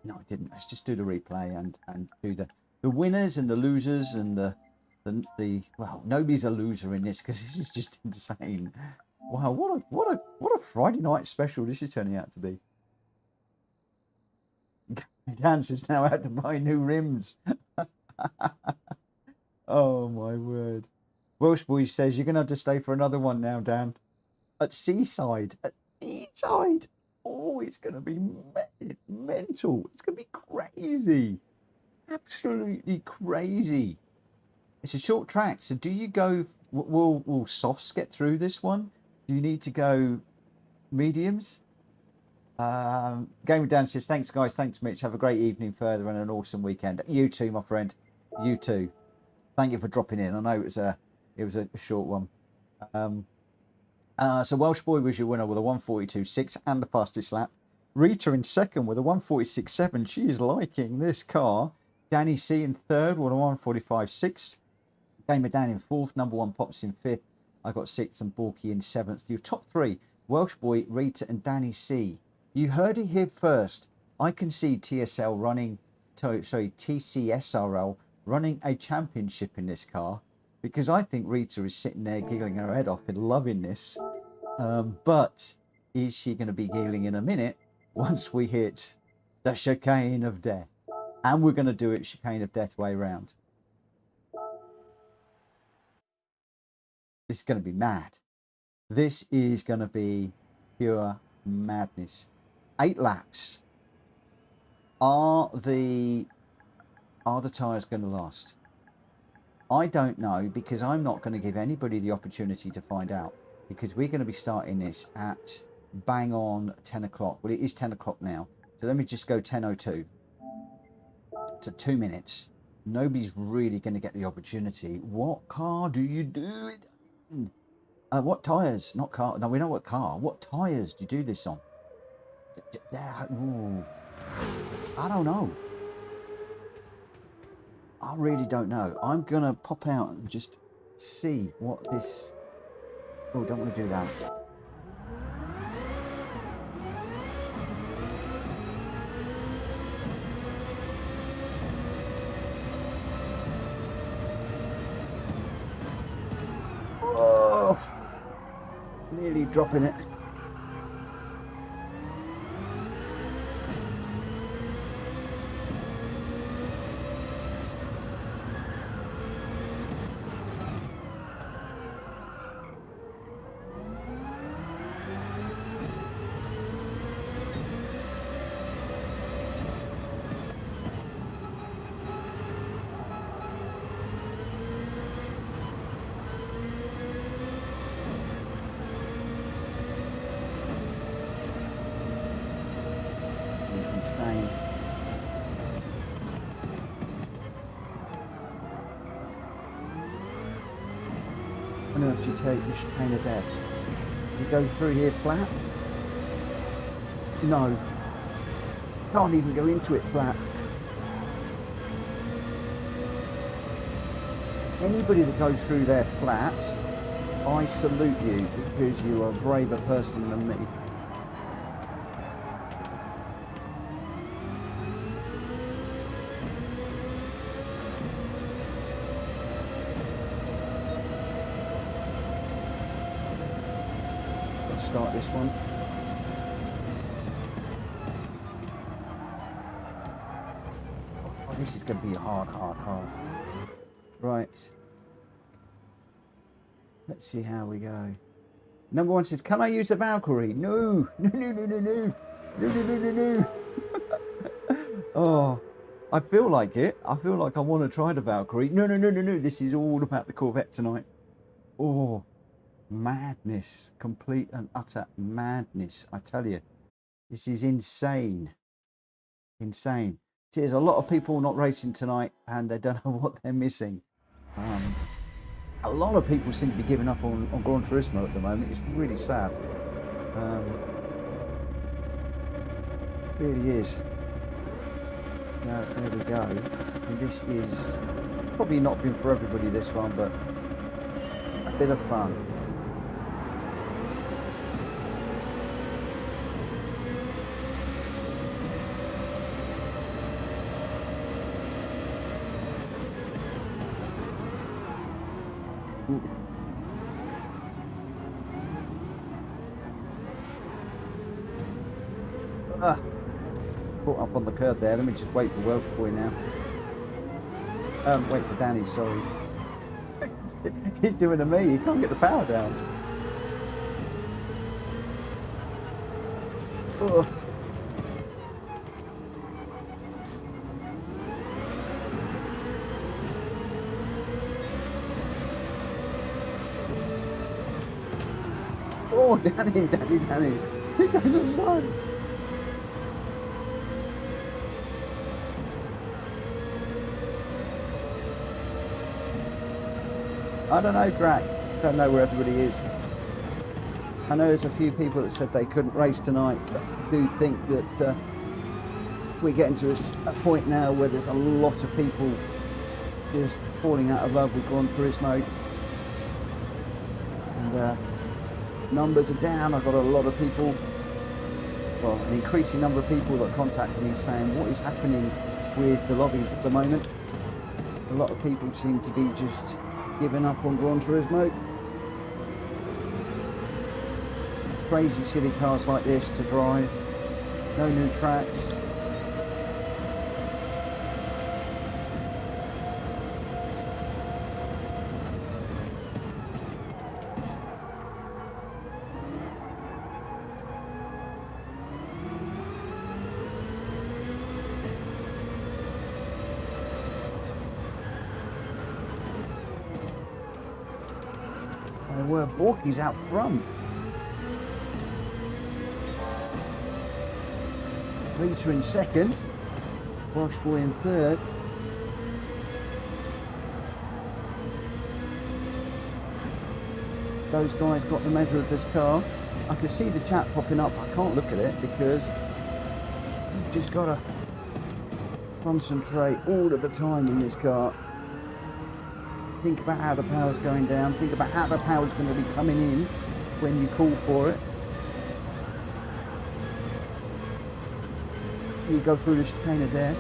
No, I didn't. Let's just do the replay and do the winners and the losers and the well, nobody's a loser in this because this is just insane. Wow, what a Friday night special this is turning out to be. Dan says now I had to buy new rims. Oh my word. Welsh Boy says you're gonna have to stay for another one now, Dan. At Seaside. At Seaside. Oh, it's gonna be mental. It's gonna be crazy. Absolutely crazy. It's a short track, so do you go? Will softs get through this one? Do you need to go mediums? Game of Dan says, thanks guys, thanks Mitch, have a great evening further and an awesome weekend. You too, my friend, you too. Thank you for dropping in. I know it was a short one. So Welsh Boy was your winner with a 142.6 and the fastest lap. Rita in second with a 146.7. She is liking this car. Danny C in third with a 145.6. Game of Dan in fourth. Number one Pops in fifth. I got sixth and Borky in seventh. Your top three, Welsh Boy, Rita and Danny C. You heard it here first. I can see TSL running, sorry, TCSRL running a championship in this car because I think Rita is sitting there giggling her head off and loving this. But is she going to be giggling in a minute once we hit the chicane of death? And we're going to do it chicane of death way round. This is going to be mad. This is going to be pure madness. 8 laps. Are the tyres going to last? I don't know because I'm not going to give anybody the opportunity to find out because we're going to be starting this at bang on 10 o'clock. Well, it is 10 o'clock now. So let me just go 10:02. So 2 minutes. Nobody's really going to get the opportunity. What car do you do it in? What tyres? Not car. No, we know what car. What tyres do you do this on? Ooh. I don't know. I really don't know. I'm going to pop out and just see what this... Oh, don't want to do that. Oh, nearly dropping it. insane. On earth do you take the chicane of death? You go through here flat? No. Can't even go into it flat. Anybody that goes through there flat, I salute you, because you are a braver person than me. Let's start this one. Oh, this is going to be hard. Right. Let's see how we go. Number one says, can I use the Valkyrie? No. No. Oh, I feel like it. I feel like I want to try the Valkyrie. No. This is all about the Corvette tonight. Oh, madness. Complete and utter madness. I tell you, this is insane. Insane. There's a lot of people not racing tonight and they don't know what they're missing. A lot of people seem to be giving up on Gran Turismo at the moment. It's really sad. Really is. Now, there we go. And this is probably not been for everybody, this one, but a bit of fun. Caught up on the curb there. Let me just wait for Welsh Boy now. Wait for Danny, sorry. He's doing to me. He can't get the power down. Ugh. Oh, Danny. You guys are slow. I don't know, Drac. Don't know where everybody is. I know there's a few people that said they couldn't race tonight, but I do think that we're getting to a point now where there's a lot of people just falling out of love with Gran Turismo. And numbers are down. I've got a lot of people, well, an increasing number of people that contact me saying what is happening with the lobbies at the moment. A lot of people seem to be just giving up on Gran Turismo. Crazy silly cars like this to drive. No new tracks. Where Borky's out front. Rita in second. Welsh Boy in third. Those guys got the measure of this car. I can see the chat popping up. I can't look at it because you've just got to concentrate all of the time in this car. Think about how the power's going down. Think about how the power's going to be coming in when you call for it. You go through the chicane there.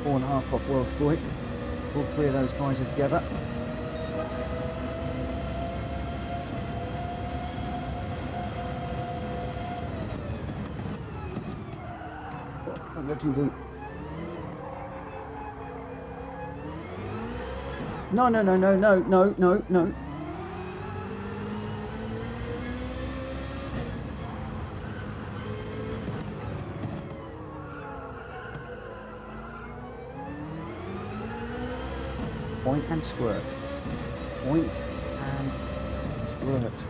Four and a half off Welsh Boy. All three of those guys are together. Too deep. No. Point and squirt. Point and squirt.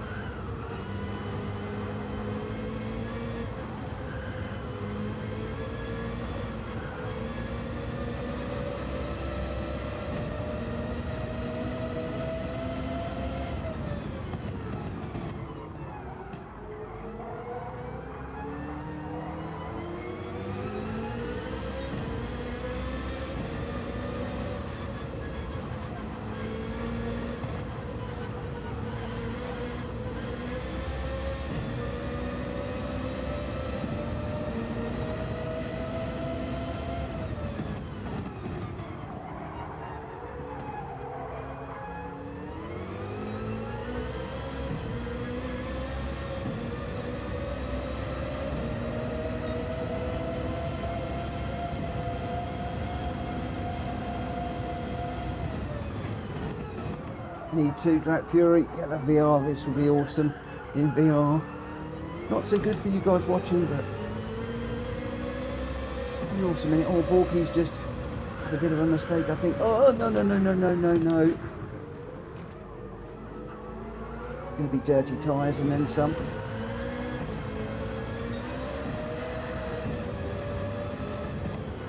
Need to Drag Fury, get the VR, this will be awesome in VR. Not so good for you guys watching, but it'll be awesome in it. Oh, Borky's just had a bit of a mistake, I think. Oh, no. Gonna be dirty tyres and then some.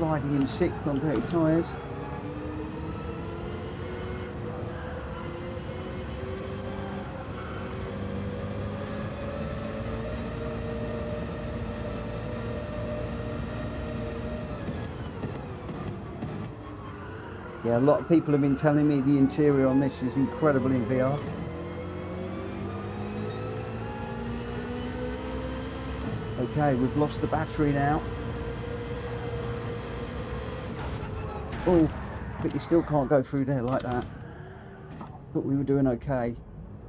Riding in 6th on dirty tyres. Yeah, a lot of people have been telling me the interior on this is incredible in VR. Okay, we've lost the battery now. Oh, but you still can't go through there like that. I thought we were doing okay.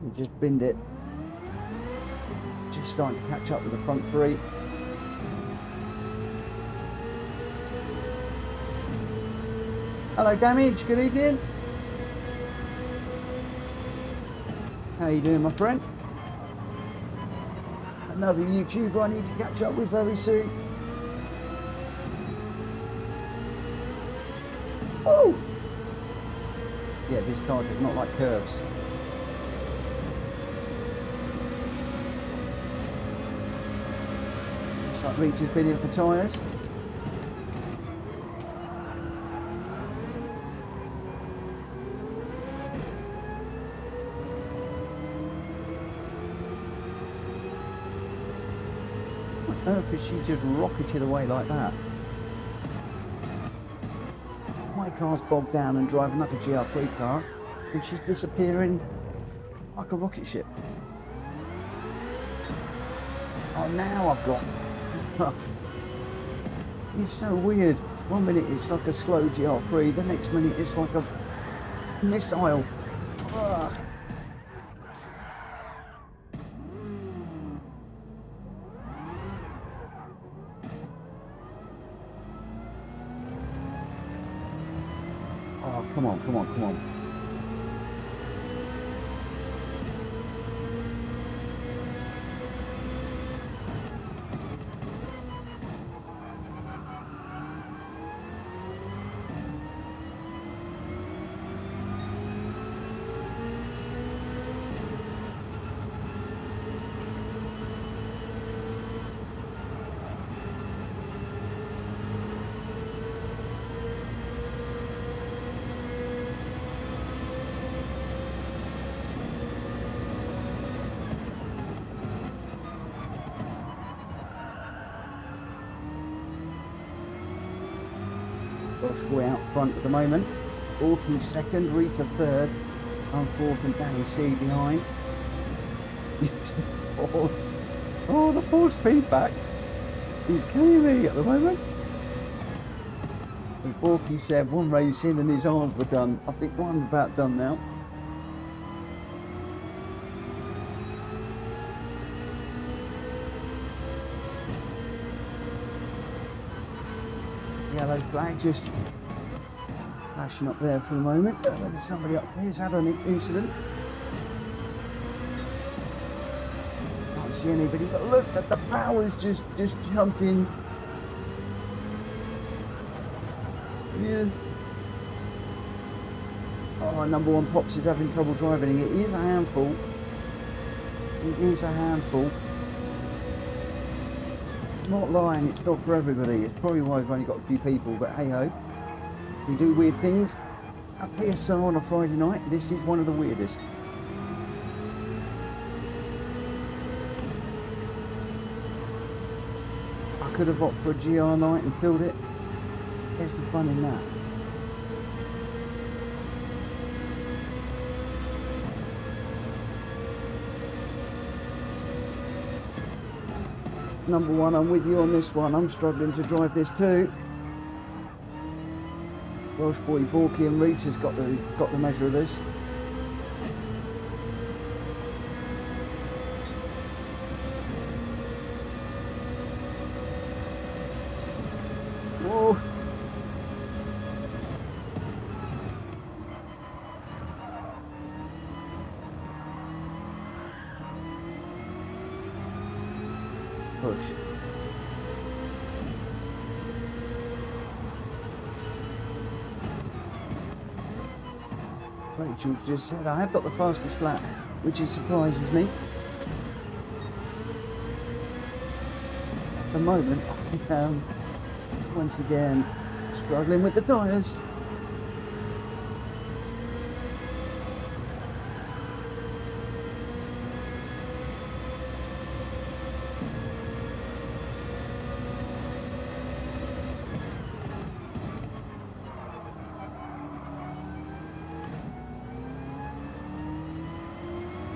We just binned it. Just starting to catch up with the front three. Hello Damage, good evening. How you doing, my friend? Another YouTuber I need to catch up with very soon. Oh! Yeah, this car does not like curves. Looks like Rita's been in for tyres. What on earth is she just rocketed away like that? My car's bogged down and driving like a GR3 car, and she's disappearing like a rocket ship. Oh, now I've got... It's so weird. 1 minute it's like a slow GR3, the next minute it's like a missile. Ugh. Oh, come on. Boy out front at the moment. Orky second, Rita third, I'm fourth, and Danny C behind. Use the force. Oh, the force feedback is killing me at the moment. As Borky said, one race in and his arms were done. I think one's about done now. Yellow flag just flashing up there for a moment. There's somebody up here's had an incident. Can't see anybody, but look at the power's just jumped in. Yeah. Oh, number one Pops is having trouble driving. It is a handful. It is a handful. Not lying, it's not for everybody. It's probably why I've only got a few people, but hey ho. We do weird things at PSR on a Friday night. This is one of the weirdest. I could have opted for a GR night and filled it. Where's the fun in that? Number one, I'm with you on this one. I'm struggling to drive this too. Welsh boy Borky and Rita's got the measure of this. Whoa. Push. Rachel's just said I have got the fastest lap, which surprises me. At the moment, I am once again struggling with the tyres.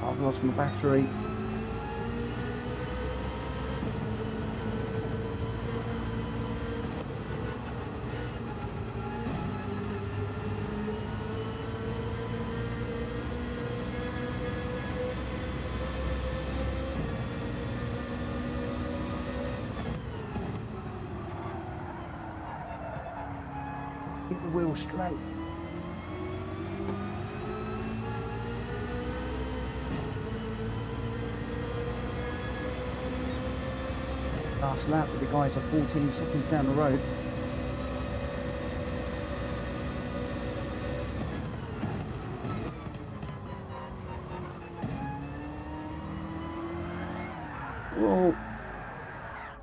I've lost my battery. Get the wheel straight. Last lap, but the guys are 14 seconds down the road. Whoa.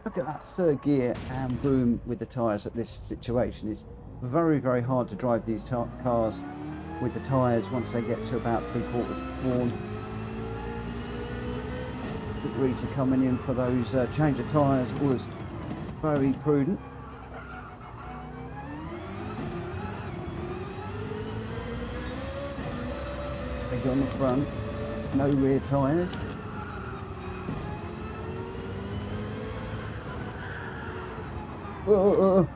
Look at that third gear and boom with the tyres at this situation. It's very, very hard to drive these cars with the tyres once they get to about 3/4 worn. Rita coming in for those change of tyres was very prudent. Edge on the front, no rear tyres. Whoa.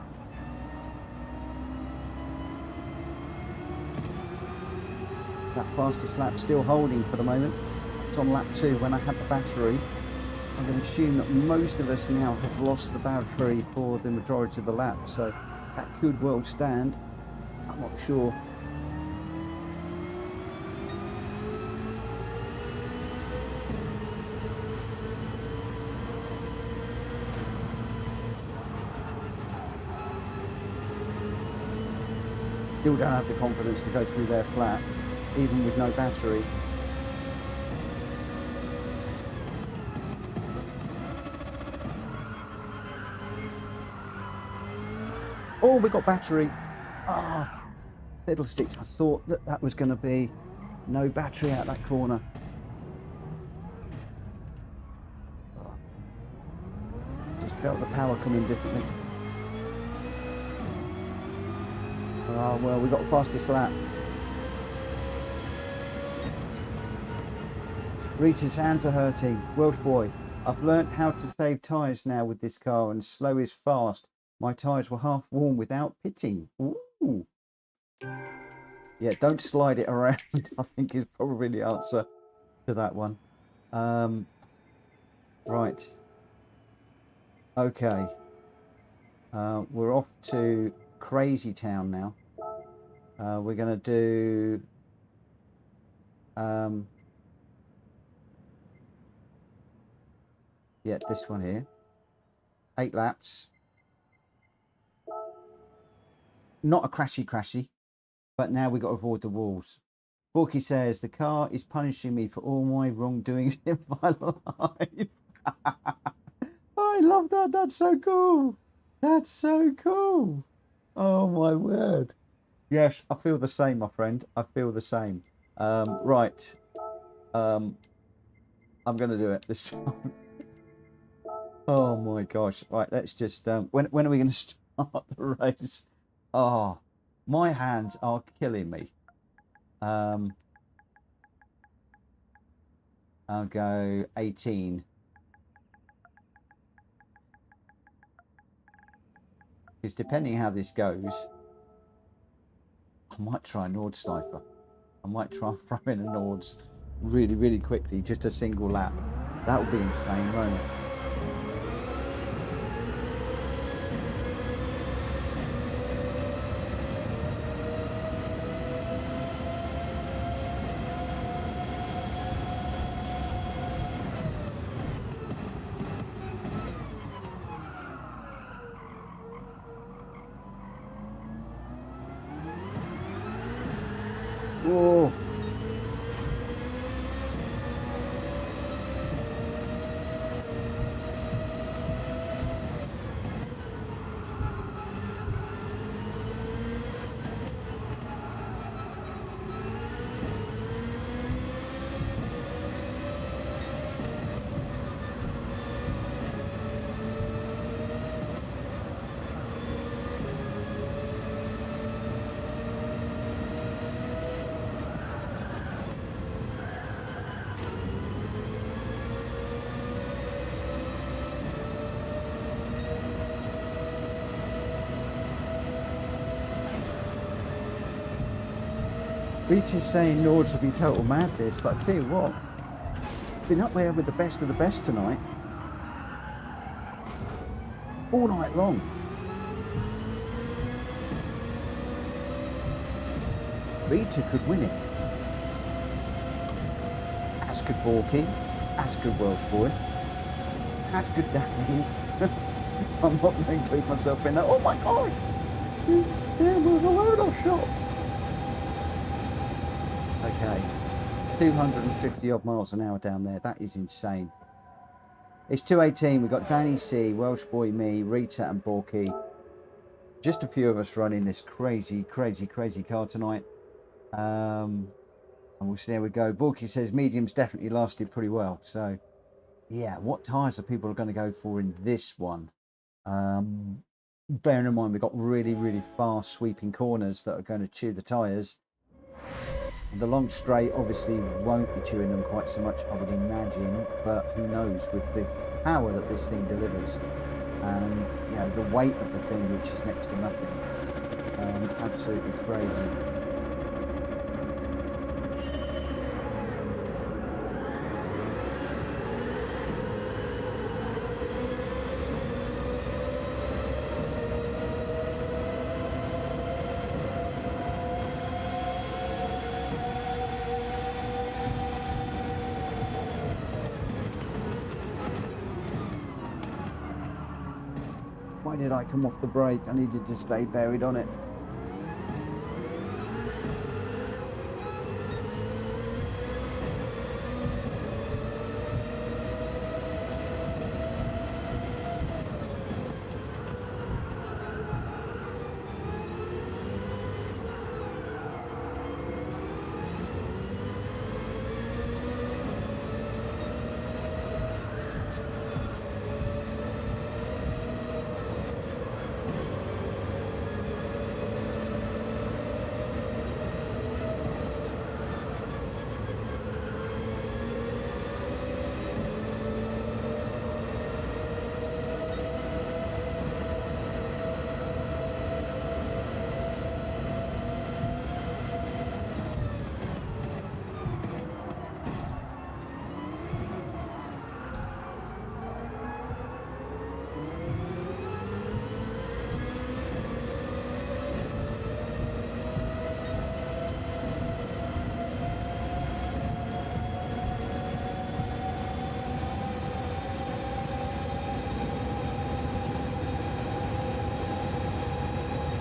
That fastest lap still holding for the moment. It's on lap 2 when I had the battery. I'm going to assume that most of us now have lost the battery for the majority of the lap, so that could well stand. I'm not sure. Still don't have the confidence to go through their flat, even with no battery. Oh, we got battery. Ah, fiddlesticks. I thought that that was going to be no battery out that corner. Oh. Just felt the power coming differently. Oh, well, we got the fastest lap. Rita's hands are hurting. Welsh boy, I've learnt how to save tyres now with this car, and slow is fast. My tyres were half worn without pitting. Ooh. Yeah, don't slide it around, I think is probably the answer to that one. Right. Okay. We're off to Crazy Town now. We're going to do... yeah, this one here. 8 laps. Not a crashy. but now we've got to avoid the walls. Borky says, the car is punishing me for all my wrongdoings in my life. I love that. That's so cool. That's so cool. Oh, my word. Yes, I feel the same, my friend. I feel the same. Right. I'm going to do it this time. Oh, my gosh. Right, let's just... when are we going to start the race? Oh, my hands are killing me. I'll go 18. Because depending how this goes, I might try a Nord Sniper. I might try and throw in a Nords really, really quickly, just a single lap. That would be insane, won't it? Whoa. Rita's saying Nords will be total madness, but I tell you what, been up there with the best of the best tonight. All night long. Rita could win it. As could Borky. As could Welsh Boy. As could Danny. I'm not going to include myself in that. Oh my gosh! There was a load of shot. Okay, 250 odd miles an hour down there. That is insane. It's 2:18. We've got Danny C, Welsh Boy, me, Rita and Borky. Just a few of us running this crazy, crazy, crazy car tonight. And we'll see how we go. Borky says mediums definitely lasted pretty well. So, yeah, what tyres are people going to go for in this one? Bearing in mind we've got really, really fast sweeping corners that are going to chew the tyres. The long straight obviously won't be chewing them quite so much, I would imagine, but who knows with the power that this thing delivers and you know the weight of the thing, which is next to nothing. Absolutely crazy. Why did I come off the brake? I needed to stay buried on it.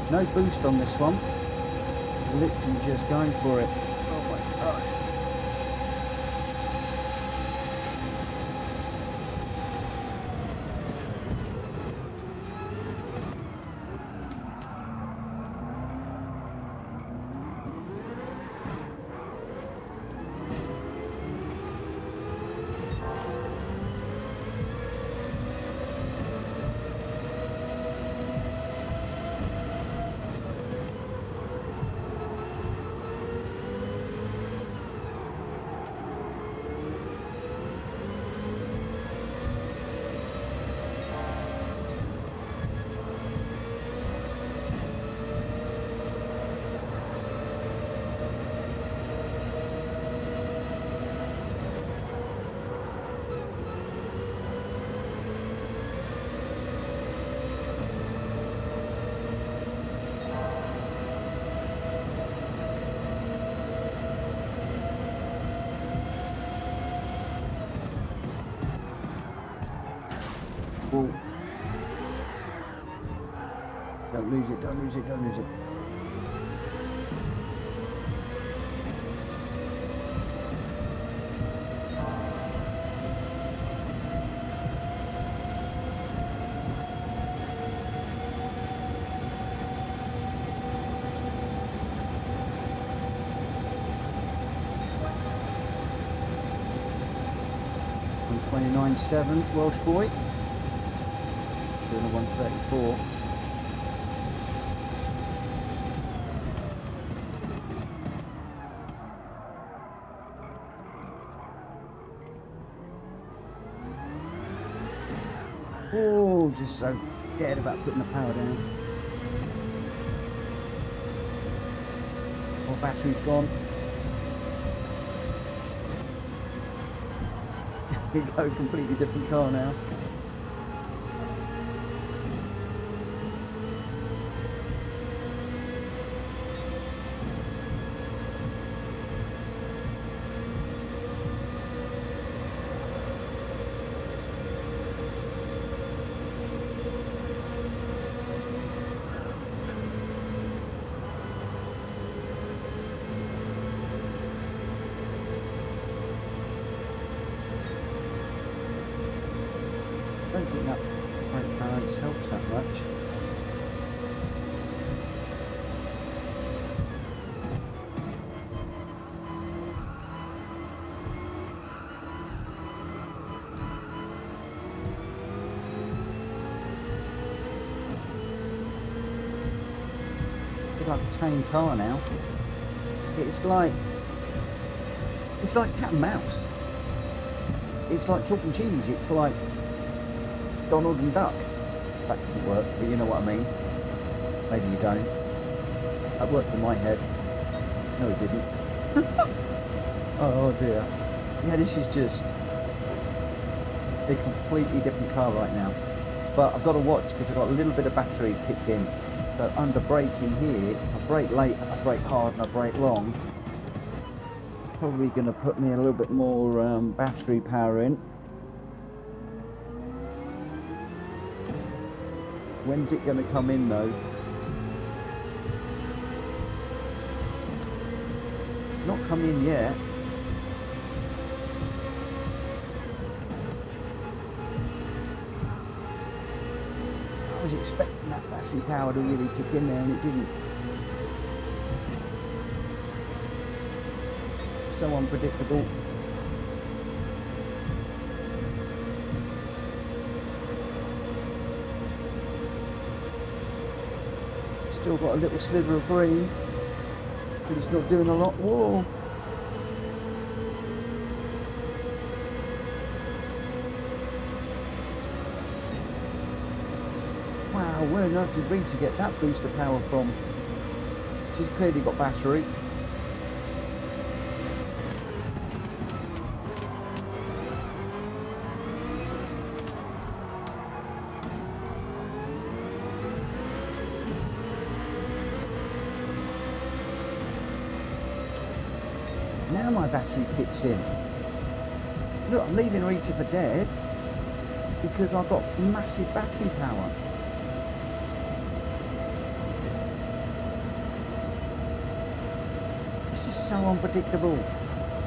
No boost on this one. Literally just going for it. Oh my gosh. Whoa. Don't lose it, don't lose it, don't lose it. $129.7 Welsh boy. Doing a 134. Oh, just so scared about putting the power down. Oh, battery's gone. We go, completely different car now. I don't think that brake balance helps that much. It's like a tame car now. It's like cat and mouse. It's like chalk and cheese. It's like Donald and Duck. That didn't work, but you know what I mean. Maybe you don't. That worked in my head. No, it didn't. Oh dear. Yeah, this is just a completely different car right now. But I've got to watch because I've got a little bit of battery kicked in. So under braking here, I brake late, I brake hard, and I brake long. It's probably going to put me a little bit more battery power in. When's it going to come in though? It's not come in yet. So I was expecting that battery power to really kick in there and it didn't. So unpredictable. Still got a little sliver of green, but it's not doing a lot. Whoa! Wow, where on earth did Rita get that boost of power from? She's clearly got battery. Now my battery kicks in. Look, I'm leaving Rita for dead because I've got massive battery power. This is so unpredictable.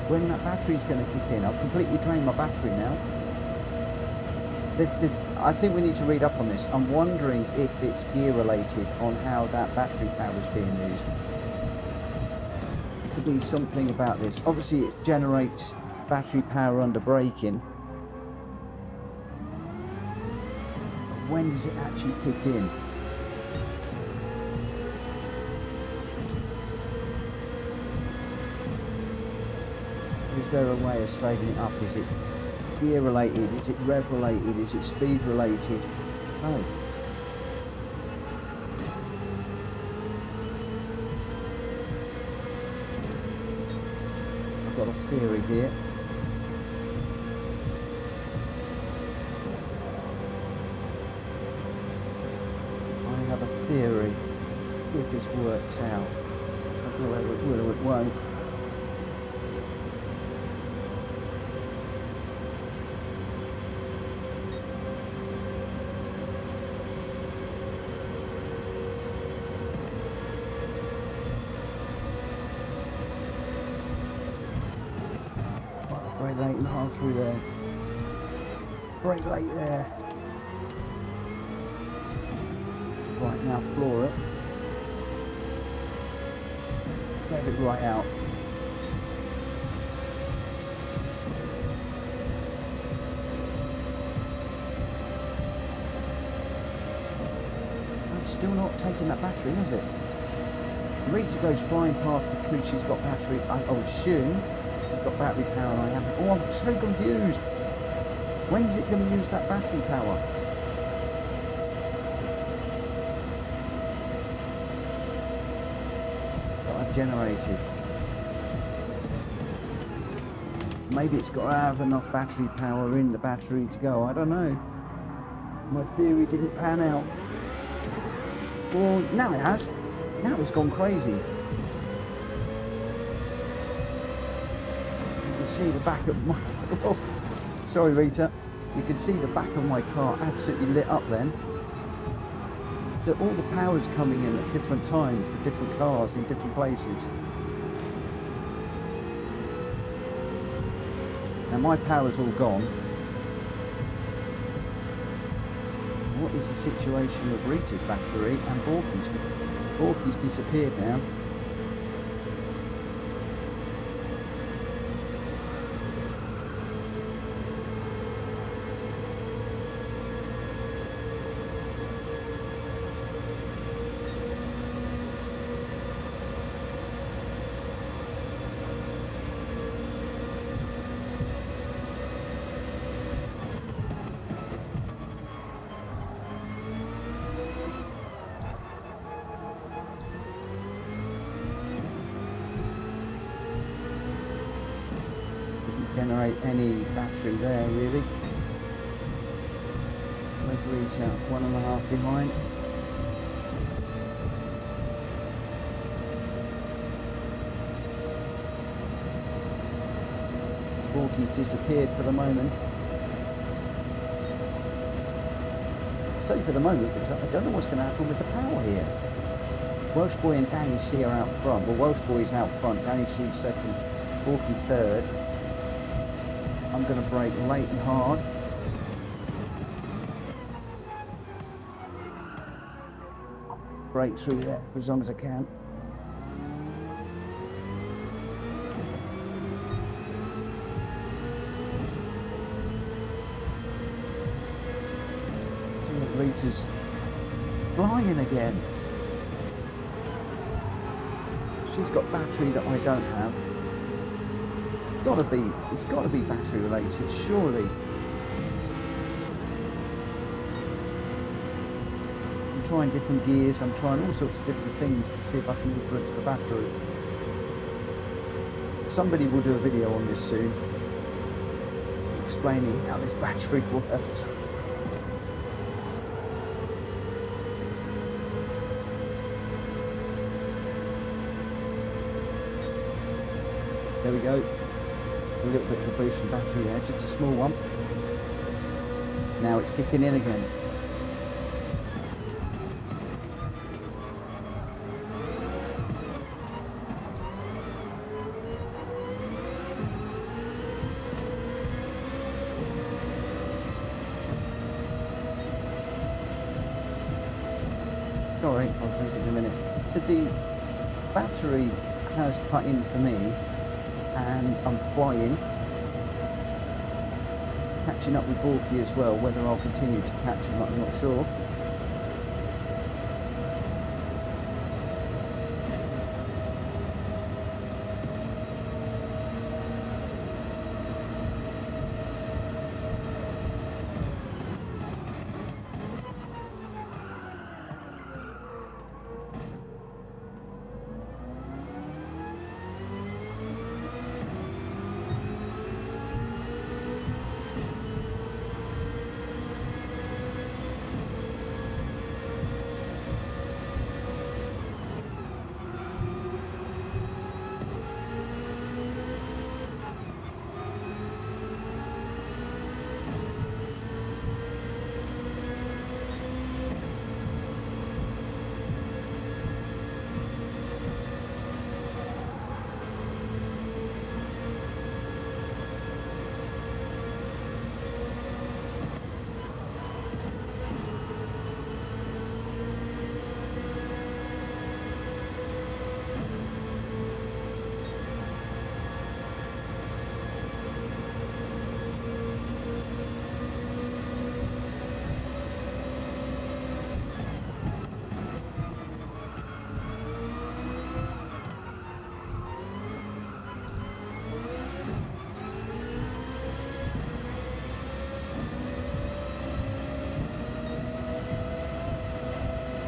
When that battery's going to kick in. I've completely drained my battery now. I think we need to read up on this. I'm wondering if it's gear related on how that battery power is being used. There could be something about this. Obviously it generates battery power under braking. When does it actually kick in? Is there a way of saving it up? Is it gear related? Is it rev related? Is it speed related? No. I've got a theory here. I have a theory. See if this works out. I don't know whether it will or it won't. Brake late and half through there. Brake late there. Right, now floor it. Get it right out. It's still not taking that battery, is it? Rita goes flying past because she's got battery. I assume she's got battery power and I haven't. Oh, I'm so confused. When is it going to use that battery power? That I've generated. Maybe it's got to have enough battery power in the battery to go. I don't know. My theory didn't pan out. Well, now it has. Now it's gone crazy. You can see the back of my... Oh, sorry, Rita. You can see the back of my car absolutely lit up then. So all the power's coming in at different times for different cars in different places. Now my power's all gone. What is the situation with Rita's battery and Borky's? Borky's disappeared now. Generate any battery there really. Where's Rita? 1.5 behind. Borky's disappeared for the moment. I say for the moment because I don't know what's going to happen with the power here. Welsh Boy and Danny C are out front. Well, Welsh Boy's out front, Danny C's second, Borky third. I'm going to brake late and hard. Brake through there for as long as I can. See that Rita's flying again. She's got battery that I don't have. It's got to be battery related, surely. I'm trying different gears, I'm trying all sorts of different things to see if I can influence the battery. Somebody will do a video on this soon, explaining how this battery works. There we go. A little bit of a boost in battery there, just a small one. Now it's kicking in again. Sorry, I'll drink it in a minute. But the battery has cut in for me, and I'm flying. Catching up with Borky as well. Whether I'll continue to catch him, I'm not sure.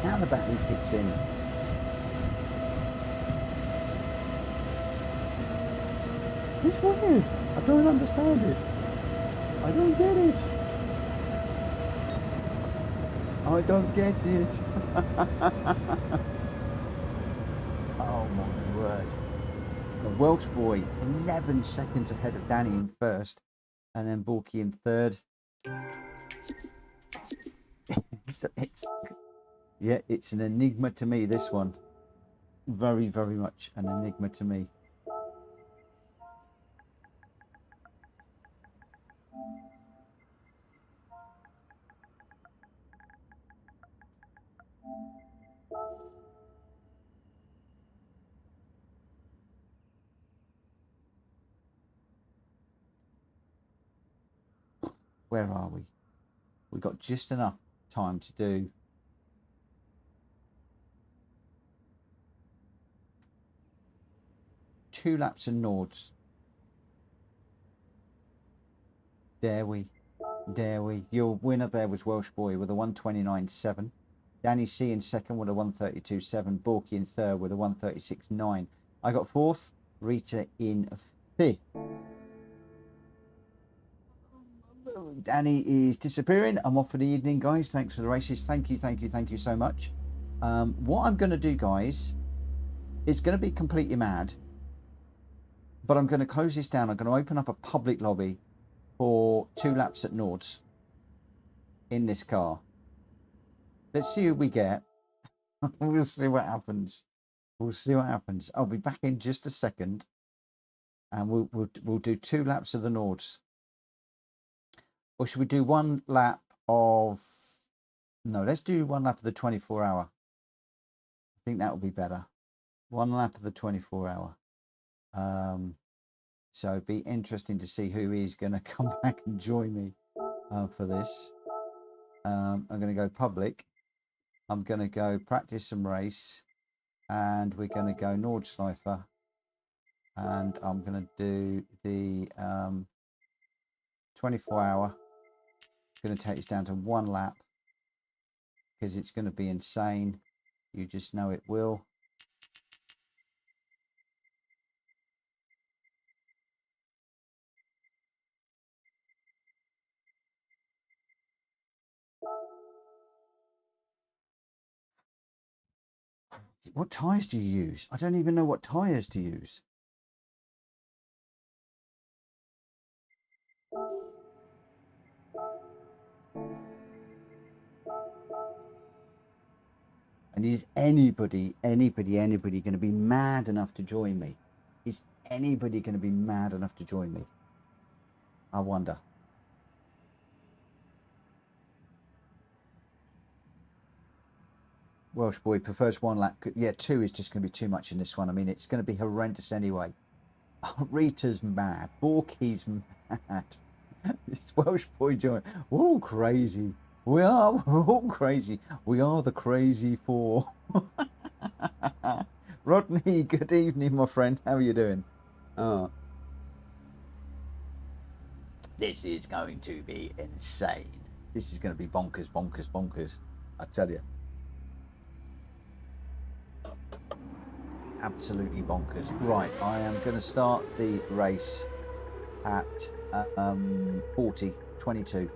Now the battery kicks in. It's weird. I don't understand it. I don't get it. I don't get it. Oh my word. So Welsh boy, 11 seconds ahead of Danny in first, and then Borky in third. Yeah, it's an enigma to me, this one. Very, very much an enigma to me. Where are we? We've got just enough time to do two laps of Nords. Dare we? Your winner there was Welsh boy with a 129.7. Danny C in second with a 132.7. Borky in third with a 136.9. I got fourth. Rita in fifth. Danny is disappearing. I'm off for the evening, guys. Thanks for the races. Thank you so much. What I'm going to do, guys, is going to be completely mad, but I'm going to close this down. I'm going to open up a public lobby for 2 laps at Nords in this car. Let's see who we get. We'll see what happens. We'll see what happens. I'll be back in just a second, and we'll do 2 laps of the Nords. Or should we do 1 lap of... No, let's do 1 lap of the 24-hour. I think that would be better. 1 lap of the 24-hour. So it'd be interesting to see who is going to come back and join me for this. I'm going to go public. I'm going to go practice some race. And we're going to go Nordschleifer. And I'm going to do the 24-hour. Going to take this down to 1 lap. Because it's going to be insane. You just know it will. What tyres do you use? I don't even know what tyres to use. And is anybody going to be mad enough to join me? Is anybody going to be mad enough to join me? I wonder. Welsh boy prefers 1 lap. Yeah, 2 is just going to be too much in this one. I mean, it's going to be horrendous anyway. Oh, Rita's mad. Borky's mad. This Welsh boy joint. We're all crazy. We're all crazy. We are the crazy 4. Rodney, good evening, my friend. How are you doing? This is going to be insane. This is going to be bonkers, bonkers, bonkers. I tell you. Absolutely bonkers. Right, I am going to start the race at 40:22.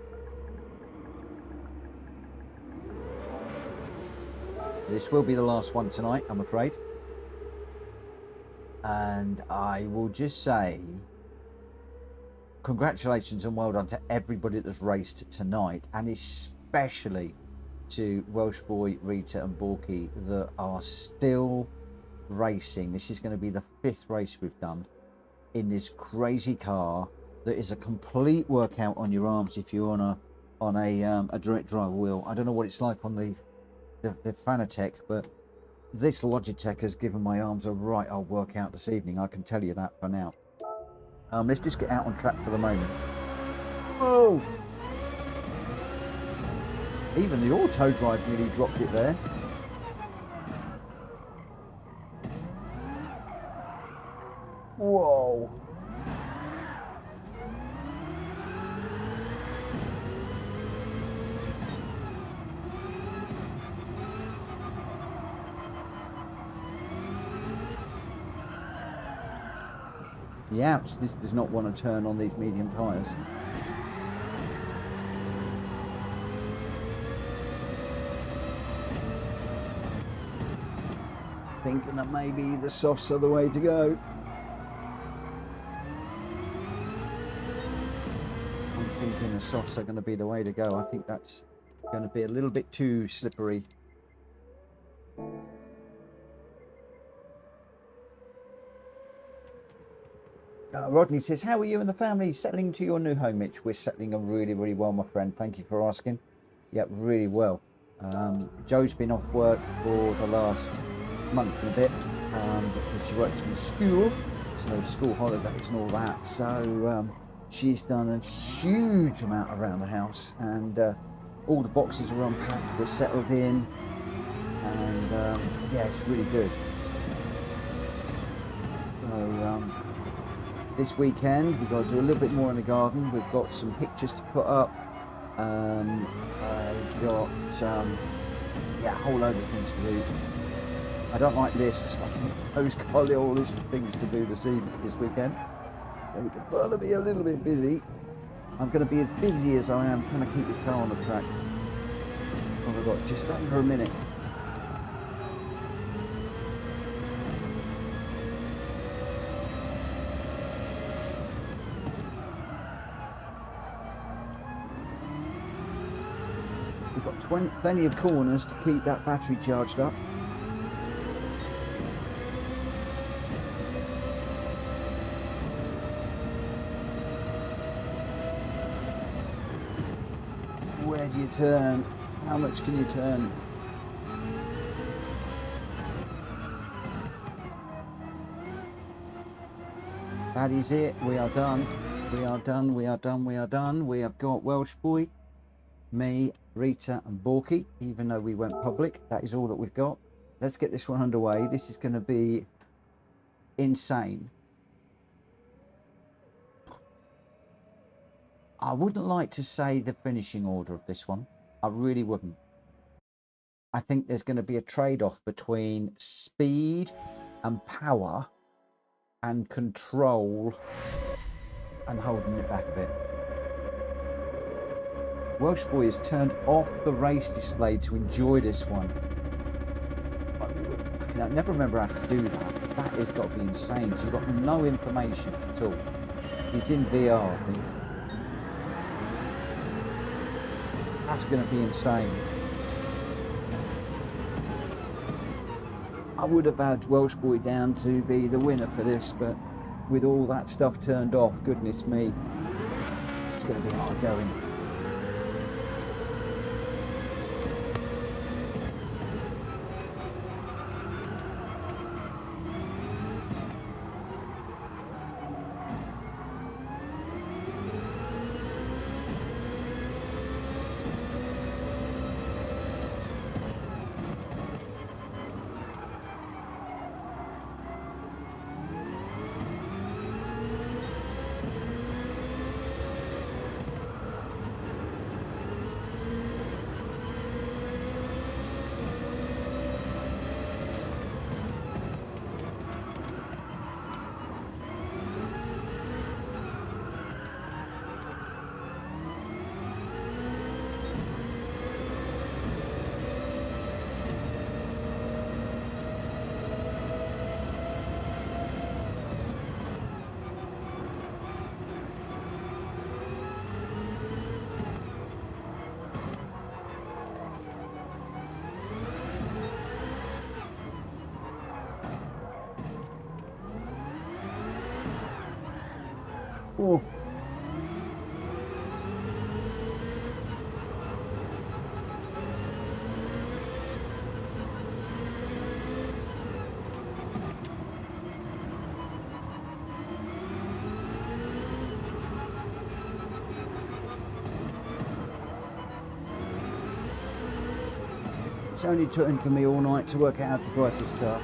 This will be the last one tonight, I'm afraid. And I will just say congratulations and well done to everybody that's raced tonight, and especially to Welsh Boy, Rita and Borky that are still racing. This is going to be the 5th race we've done in this crazy car that is a complete workout on your arms if you're on a direct drive wheel. I don't know what it's like on the Fanatec, but this Logitech has given my arms a right old workout this evening. I can tell you that for now. Let's just get out on track for the moment. Oh! Even the auto drive nearly dropped it there. Whoa! Ouch, this does not want to turn on these medium tyres. Thinking that maybe the softs are the way to go. I'm thinking the softs are going to be the way to go. I think that's going to be a little bit too slippery. Rodney says, how are you and the family settling to your new home, Mitch? We're settling really, really well, my friend. Thank you for asking. Yeah, really well. Joe's been off work for the last month and a bit because she works in school, so school holidays and all that. So she's done a huge amount around the house, and all the boxes are unpacked. We're settled in, and yeah, it's really good. So this weekend we've got to do a little bit more in the garden. We've got some pictures to put up. I've got yeah, a whole load of things to do. I don't like lists. I think Joe's got a little list of things to do this weekend, so we can probably be a little bit busy. I'm going to be as busy as I am trying to keep this car on the track. Well, we've got just under a minute. We've got plenty of corners to keep that battery charged up. Where do you turn? How much can you turn? That is it. We are done. We are done. We are done. We are done. We have got Welsh Boy, me, Rita and Borky, even though we went public. That is all that we've got. Let's get this one underway. This is going to be insane. I wouldn't like to say the finishing order of this one. I really wouldn't. I think there's going to be a trade-off between speed and power and control and holding it back a bit. Welsh Boy has turned off the race display to enjoy this one. I never remember how to do that. That has got to be insane. So you've got no information at all. He's in VR, I think. That's going to be insane. I would have had Welsh Boy down to be the winner for this, but with all that stuff turned off, goodness me, it's going to be hard going. Oh. It's only taken me all night to work out how to drive this car.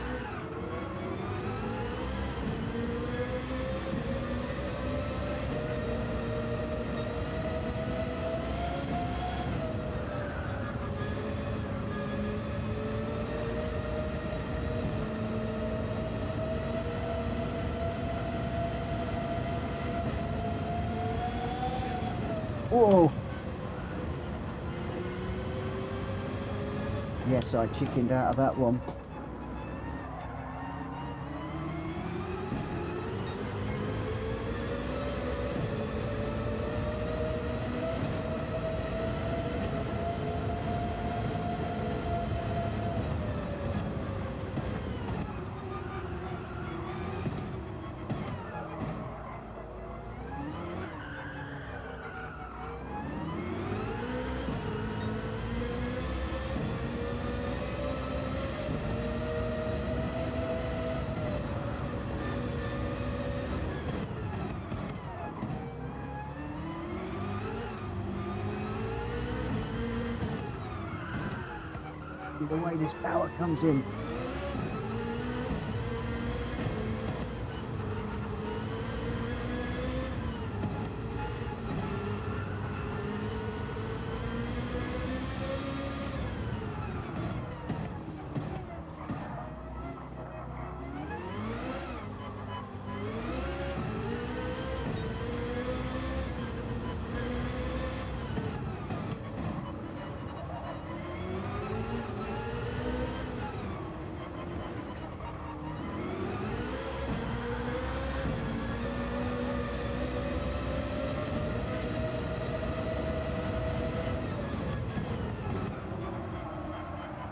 Whoa! Yes, I chickened out of that one. The way this power comes in.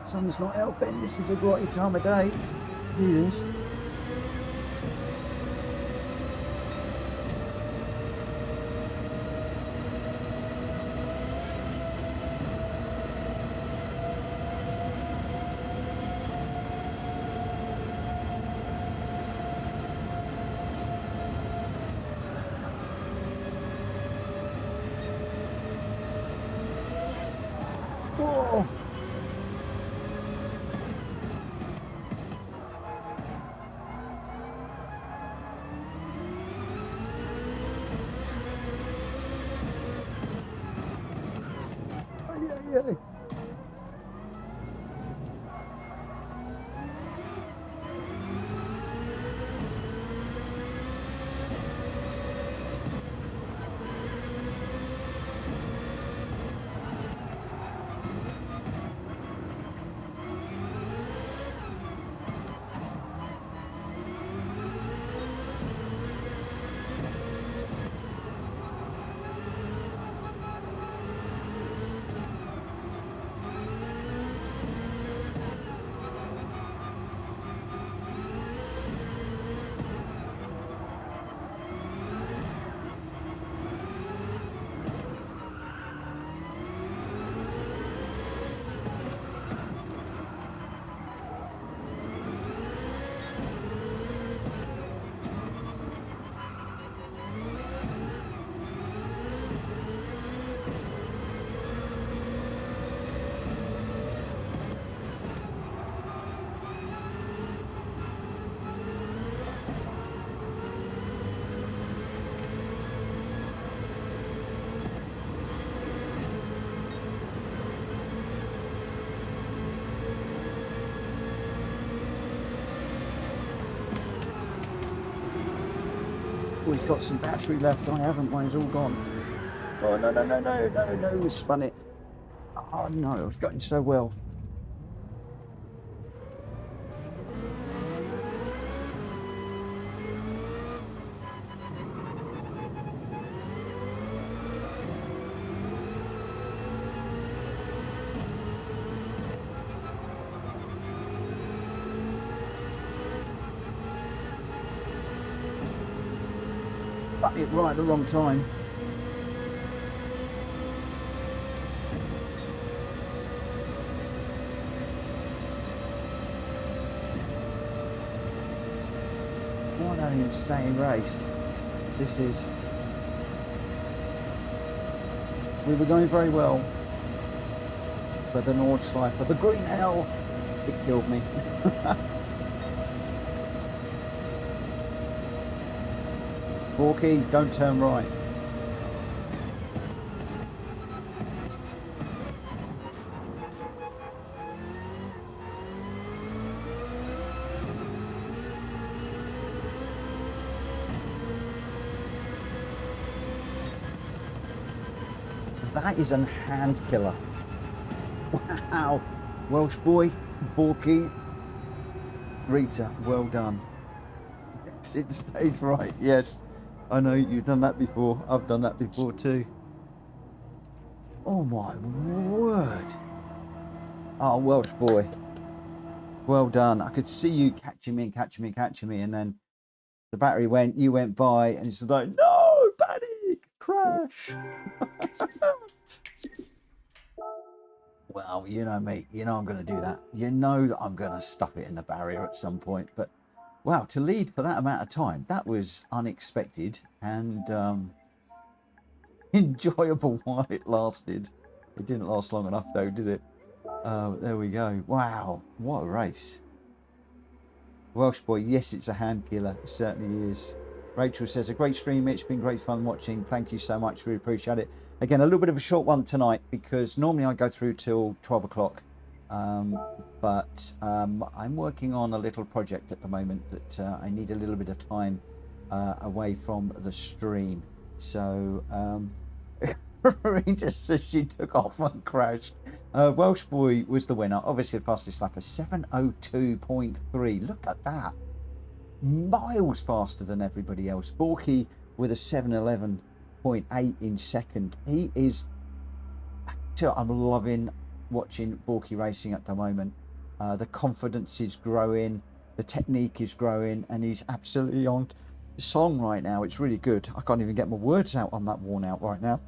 Sun's not helping. This is a grotty time of day. Do this. Oh. Yeah. Oh, he's got some battery left. I haven't. Mine's all gone. Oh, no. We spun it. Oh, no. I was going so well. Cut it right at the wrong time. What an insane race this is. We were going very well, but the Nordschleifer, the green hell, it killed me. Borky, don't turn right. That is a hand killer. Wow. Welsh boy, Borky, Rita, well done. Exit stage right, yes. I know you've done that before. I've done that before too. Oh my word. Oh, Welsh boy. Well done. I could see you catching me, and then the battery went, you went by, and it's like, no, panic, crash. Well, you know me, you know I'm going to do that. You know that I'm going to stuff it in the barrier at some point. But wow, to lead for that amount of time, that was unexpected and enjoyable while it lasted. It didn't last long enough though, did it? There we go. Wow, what a race. Welsh boy, yes, it's a hand killer. It certainly is. Rachel says, a great stream. It's been great fun watching. Thank you so much. Really appreciate it. Again, a little bit of a short one tonight because normally I go through till 12 o'clock. But I'm working on a little project at the moment that I need a little bit of time away from the stream. So Rita says she took off and crashed. Welsh boy was the winner. Obviously the fastest lap, a 7:02.3. Look at that. Miles faster than everybody else. Borky with a 7:11.8 in second. He is, I'm loving watching Borky racing at the moment. The confidence is growing, the technique is growing, and he's absolutely on song right now. It's really good. I can't even get my words out on that worn out right now.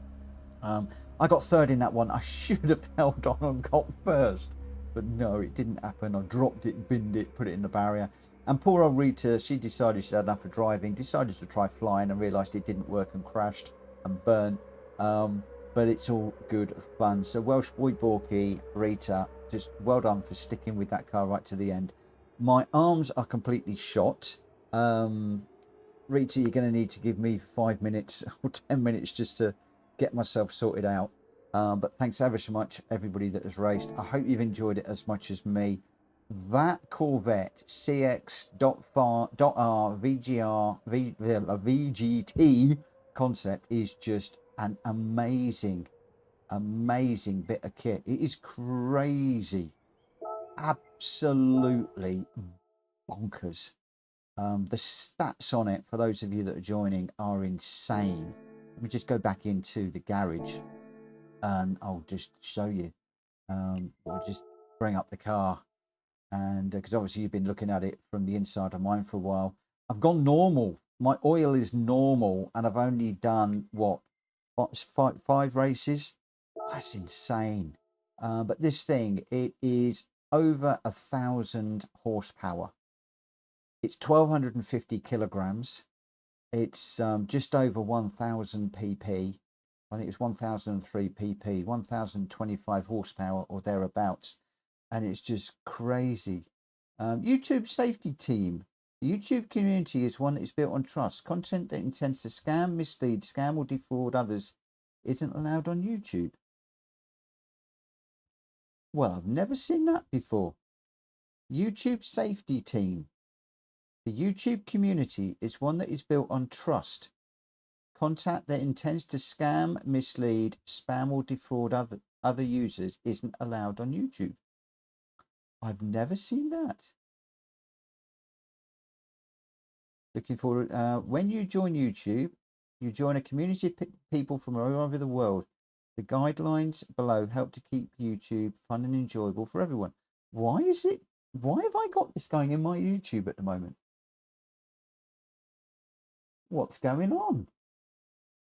I got third in that one. I should have held on and got first, but no, it didn't happen. I dropped it, binned it, put it in the barrier. And poor old Rita, she decided she had enough of driving, decided to try flying and realised it didn't work and crashed and burnt. But it's all good fun. So Welsh boy Borky, Rita, just well done for sticking with that car right to the end. My arms are completely shot. Rita, you're going to need to give me 5 minutes or 10 minutes just to get myself sorted out. But thanks ever so much, everybody that has raced. I hope you've enjoyed it as much as me. That Corvette CX.R VGT Concept is just an amazing bit of kit. It is crazy, absolutely bonkers. The stats on it, for those of you that are joining, are insane. Let me just go back into the garage and I'll just show you. We'll just bring up the car. And because obviously you've been looking at it from the inside of mine for a while. I've gone normal. My oil is normal, and I've only done what, five races. That's insane. But this thing, it is over 1,000 horsepower. It's 1,250 kilograms. It's just over 1,000 pp. I think it's 1,003 pp, 1,025 horsepower or thereabouts. And it's just crazy. YouTube safety team. The YouTube community is one that is built on trust. Content that intends to scam, mislead, scam or defraud others isn't allowed on YouTube. Well, I've never seen that before. YouTube safety team. The YouTube community is one that is built on trust. Content that intends to scam, mislead, spam or defraud other users isn't allowed on YouTube. I've never seen that. Looking forward. When you join YouTube, you join a community of people from all over the world. The guidelines below help to keep YouTube fun and enjoyable for everyone. Why is it? Why have I got this going in my YouTube at the moment? What's going on?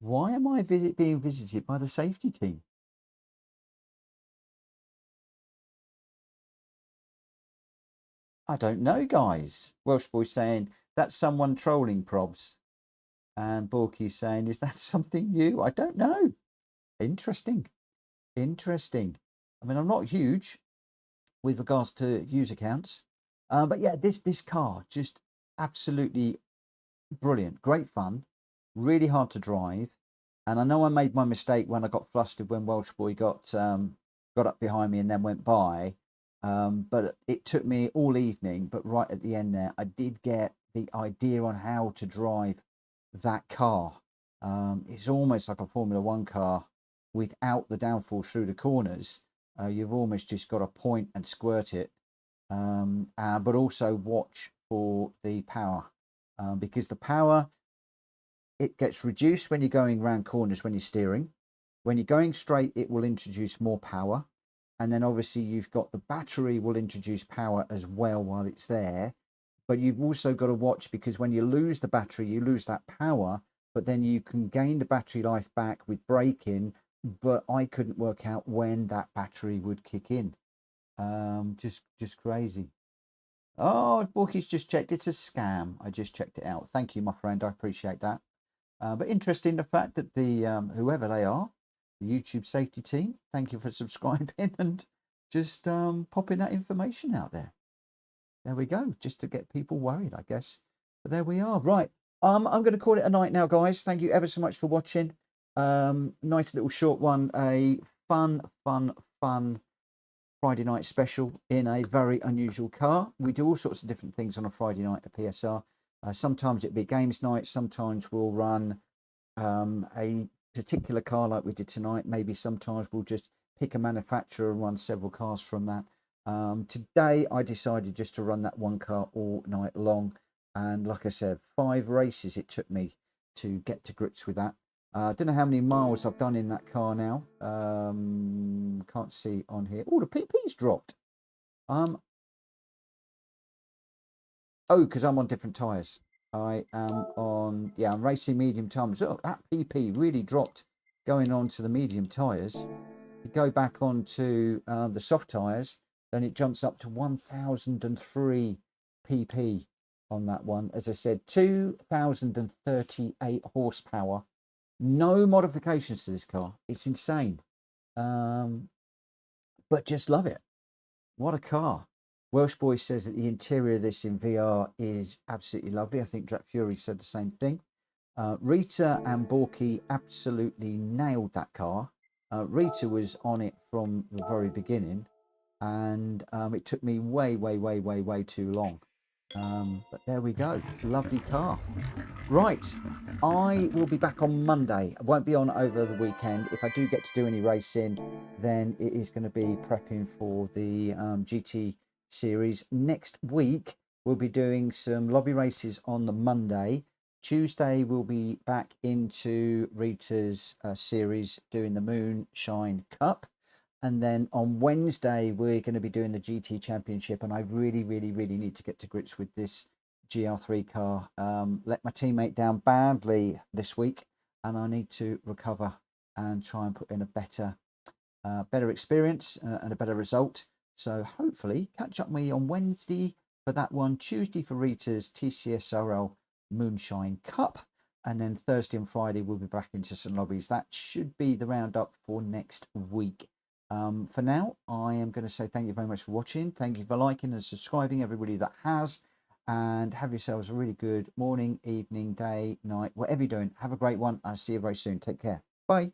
Why am I being visited by the safety team? I don't know, guys. Welsh Boy saying, that's someone trolling, probs. And Borky's saying, is that something new? I don't know. Interesting. Interesting. I mean, I'm not huge with regards to user accounts. But yeah, this car, just absolutely brilliant. Great fun. Really hard to drive. And I know I made my mistake when I got flustered when Welsh Boy got up behind me and then went by. But it took me all evening. But right at the end there, I did get the idea on how to drive that car. It's almost like a Formula One car without the downforce through the corners. You've almost just got to point and squirt it, but also watch for the power, because the power, it gets reduced when you're going around corners when you're steering. When you're going straight, it will introduce more power. And then obviously you've got the battery will introduce power as well while it's there. But you've also got to watch, because when you lose the battery, you lose that power, but then you can gain the battery life back with braking. But I couldn't work out when that battery would kick in. Just crazy. Oh, Borky's just checked. It's a scam. I just checked it out. Thank you, my friend. I appreciate that. But interesting the fact that the whoever they are, the YouTube safety team, thank you for subscribing and just popping that information out there. There we go, just to get people worried, I guess. But there we are. Right. I'm going to call it a night now, guys. Thank you ever so much for watching. Nice little short one. A fun Friday night special in a very unusual car. We do all sorts of different things on a Friday night at PSR. Sometimes it'll be games night. Sometimes we'll run a particular car like we did tonight. Maybe sometimes we'll just pick a manufacturer and run several cars from that. Today I decided just to run that one car all night long, and like I said, 5 races it took me to get to grips with that. I don't know how many miles I've done in that car now. Can't see on here. Oh, the PP's dropped. Oh, because I'm on different tyres. I am on, yeah, I'm racing medium tyres. Oh, that PP really dropped going on to the medium tyres. You go back onto the soft tyres, then it jumps up to 1003 PP on that one. As I said, 2038 horsepower. No modifications to this car. It's insane. But just love it. What a car. Welsh Boy says that the interior of this in VR is absolutely lovely. I think Drak Fury said the same thing. Rita and Borky absolutely nailed that car. Rita was on it from the very beginning, and it took me way too long. But there we go. Lovely car. Right, I will be back on Monday. I won't be on over the weekend. If I do get to do any racing, then it is going to be prepping for the GT series. Next week, we'll be doing some lobby races on the Monday. Tuesday, we'll be back into Rita's series doing the Moonshine Cup. And then on Wednesday, we're going to be doing the GT Championship. And I really need to get to grips with this GR3 car. Let my teammate down badly this week, and I need to recover and try and put in a better experience and a better result. So hopefully catch up with me on Wednesday for that one, Tuesday for Rita's TCSRL Moonshine Cup, and then Thursday and Friday we'll be back into some lobbies. That should be the roundup for next week. For now, I am going to say thank you very much for watching. Thank you for liking and subscribing, everybody that has. And have yourselves a really good morning, evening, day, night, whatever you're doing. Have a great one. I'll see you very soon. Take care. Bye.